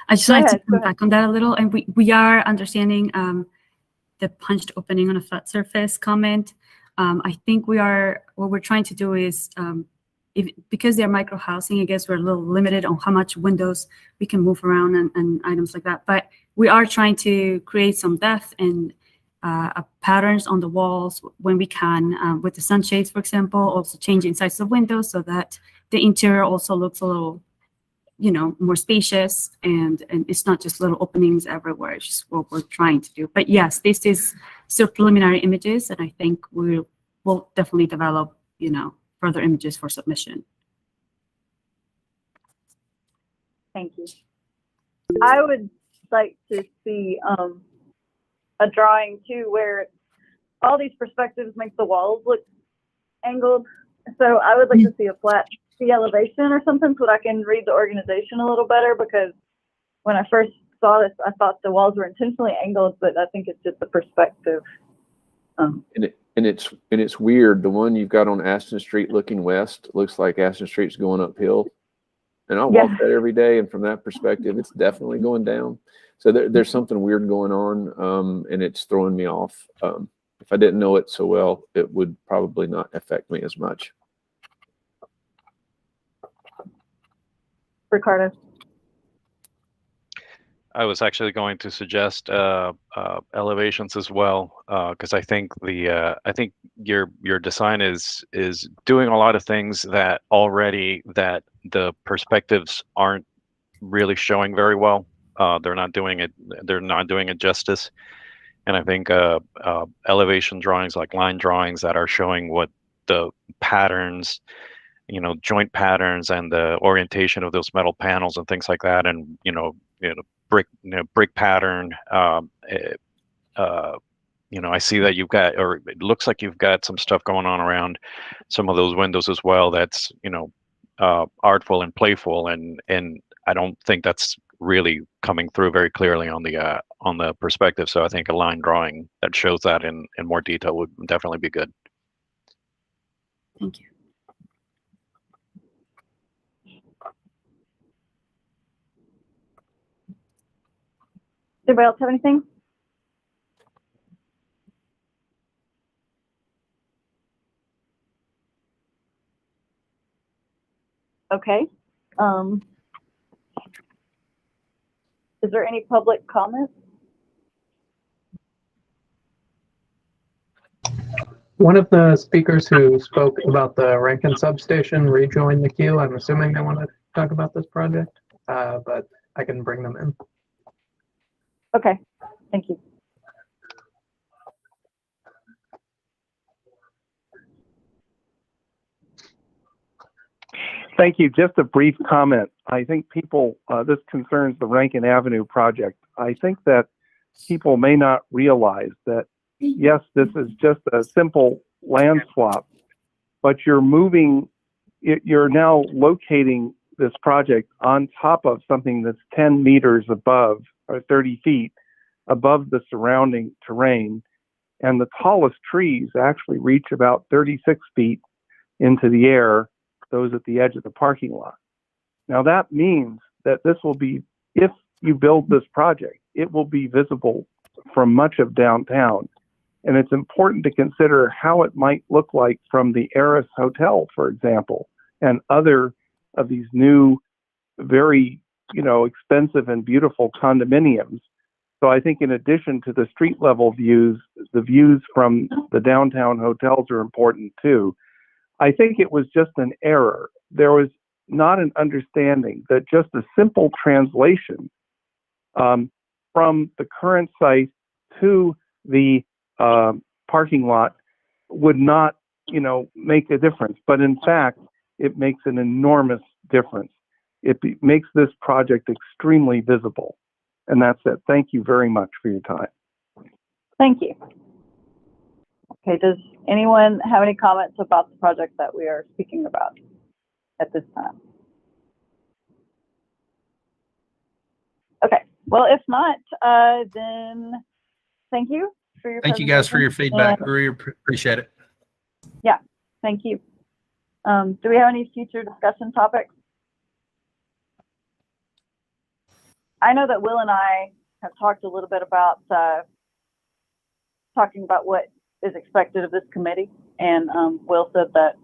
I just like to come back on that a little. And we are understanding the punched opening on a flat surface comment. I think what we're trying to do is, because they're micro housing, I guess we're a little limited on how much windows we can move around and items like that. But we are trying to create some depth and patterns on the walls when we can, with the sunshades, for example, also changing sizes of windows so that the interior also looks a little, more spacious, and it's not just little openings everywhere. It's just what we're trying to do. But yes, this is still preliminary images, and I think we'll definitely develop, further images for submission. Thank you. I would like to see a drawing too where all these perspectives make the walls look angled. So I would like to see a flat C elevation or something so that I can read the organization a little better, because when I first saw this, I thought the walls were intentionally angled, but I think it's just the perspective. And it's weird. The one you've got on Aston Street looking west looks like Aston Street's going uphill. And I walk that every day, and from that perspective, it's definitely going down. So there's something weird going on, and it's throwing me off. If I didn't know it so well, it would probably not affect me as much. Ricardo. I was actually going to suggest elevations as well, because I think your design is doing a lot of things that the perspectives aren't really showing very well. They're not doing it justice. And I think elevation drawings, like line drawings that are showing what the patterns, joint patterns and the orientation of those metal panels and things like that, and brick pattern. I see that you've got, or it looks like you've got some stuff going on around some of those windows as well. That's artful and playful, and I don't think that's really coming through very clearly on the perspective. So I think a line drawing that shows that in more detail would definitely be good. Thank you. Anybody else have anything? Okay. Is there any public comment? One of the speakers who spoke about the Rankin substation rejoined the queue. I'm assuming they want to talk about this project, but I can bring them in. Okay, thank you. Thank you. Just a brief comment. I think this concerns the Rankin Avenue project. I think that people may not realize that, yes, this is just a simple land swap, but you're now locating this project on top of something that's 10 meters above, or 30 feet above the surrounding terrain. And the tallest trees actually reach about 36 feet into the air, those at the edge of the parking lot. Now that means that this will be, if you build this project, it will be visible from much of downtown. And it's important to consider how it might look like from the Eris Hotel, for example, and other of these new, very, expensive and beautiful condominiums So I think in addition to the street level views, the views from the downtown hotels are important too. I think it was just an error. There was not an understanding that just a simple translation from the current site to the parking lot would not, make a difference. But in fact, it makes an enormous difference. It makes this project extremely visible. And that's it. Thank you very much for your time. Thank you. Okay, does anyone have any comments about the project that we are speaking about at this time? Okay, well, if not, then thank you for your Thank you guys for your presentation, feedback. and- We really appreciate it. Yeah, thank you. Do we have any future discussion topics? I know that Will and I have talked a little bit about talking about what is expected of this committee, and Will said that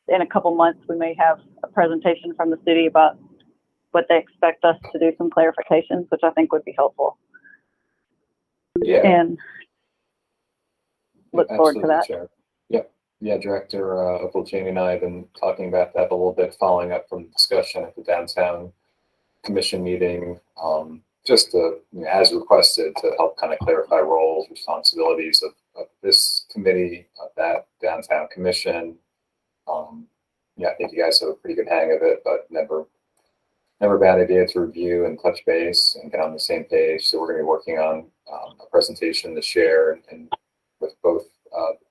in a couple months we may have a presentation from the city about what they expect us to do, some clarifications, which I think would be helpful. Yeah. And look forward to Absolutely, that. Chair. Yep. Yeah, Director Opal, Jamie and I have been talking about that a little bit, following up from the discussion at the downtown commission meeting, just to, as requested, to help kind of clarify roles, responsibilities of this committee, of that downtown commission. Yeah, I think you guys have a pretty good hang of it, but never a bad idea to review and touch base and get on the same page. So we're going to be working on a presentation to share and with both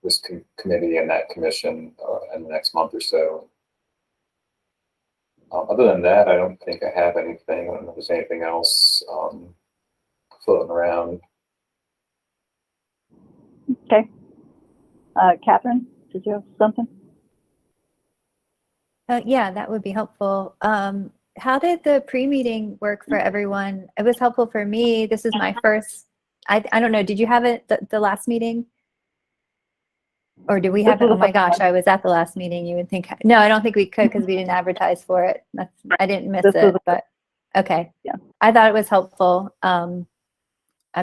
this committee and that commission in the next month or so. Other than that, I don't think I have anything. I don't know if there's anything else floating around. Okay. Catherine, did you have something? Yeah, that would be helpful. How did the pre-meeting work for everyone? It was helpful for me. This is my first, I don't know, did you have it the last meeting? Or do we have it? Oh my gosh, I was at the last meeting. You would think, no, I don't think we could because we didn't advertise for it. I didn't miss it, but okay. Yeah. I thought it was helpful. I'm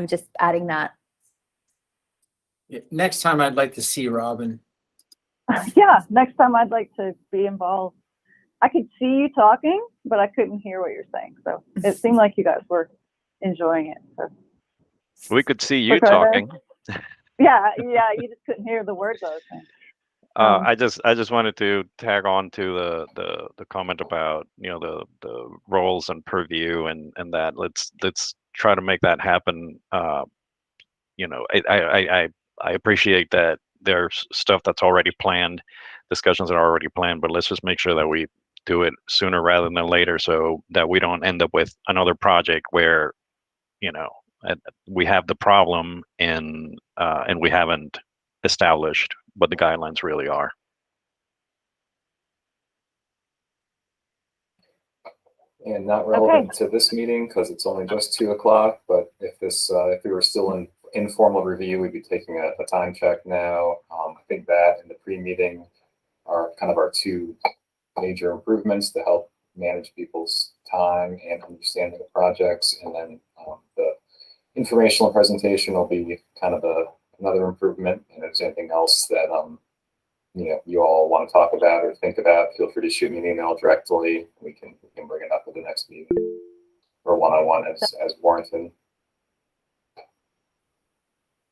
just adding that. Next time I'd like to see Robin. Yeah, next time I'd like to be involved. I could see you talking, but I couldn't hear what you're saying. So it seemed like you guys were enjoying it. So. We could see you Okay. talking. Yeah, you just couldn't hear the words I was saying. I just wanted to tag on to the comment about the roles and purview and that let's try to make that happen. I appreciate that there's stuff that's already planned, discussions that are already planned, but let's just make sure that we do it sooner rather than later so that we don't end up with another project where we have the problem and we haven't established what the guidelines really are. And not relevant to this meeting because it's only just 2 o'clock, but if we were still in informal review, we'd be taking a time check now. I think that and the pre-meeting are kind of our 2 major improvements to help manage people's time and understanding of projects. And then the informational presentation will be kind of another improvement. And if there's anything else that you all want to talk about or think about, feel free to shoot me an email directly. We can bring it up at the next meeting or one-on-one as warranted.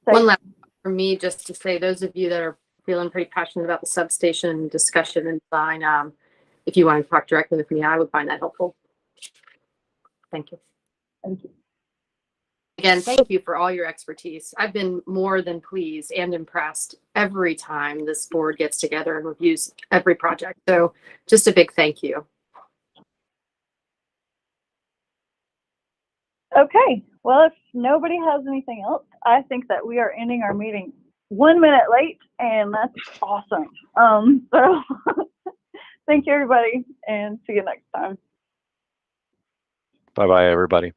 One last for me, just to say, those of you that are feeling pretty passionate about the substation discussion and design, if you want to talk directly with me, I would find that helpful. Thank you. Thank you. Again, thank you for all your expertise. I've been more than pleased and impressed every time this board gets together and reviews every project. So just a big thank you. Okay, well, if nobody has anything else, I think that we are ending our meeting 1 minute late, and that's awesome. So thank you, everybody, and see you next time. Bye-bye, everybody.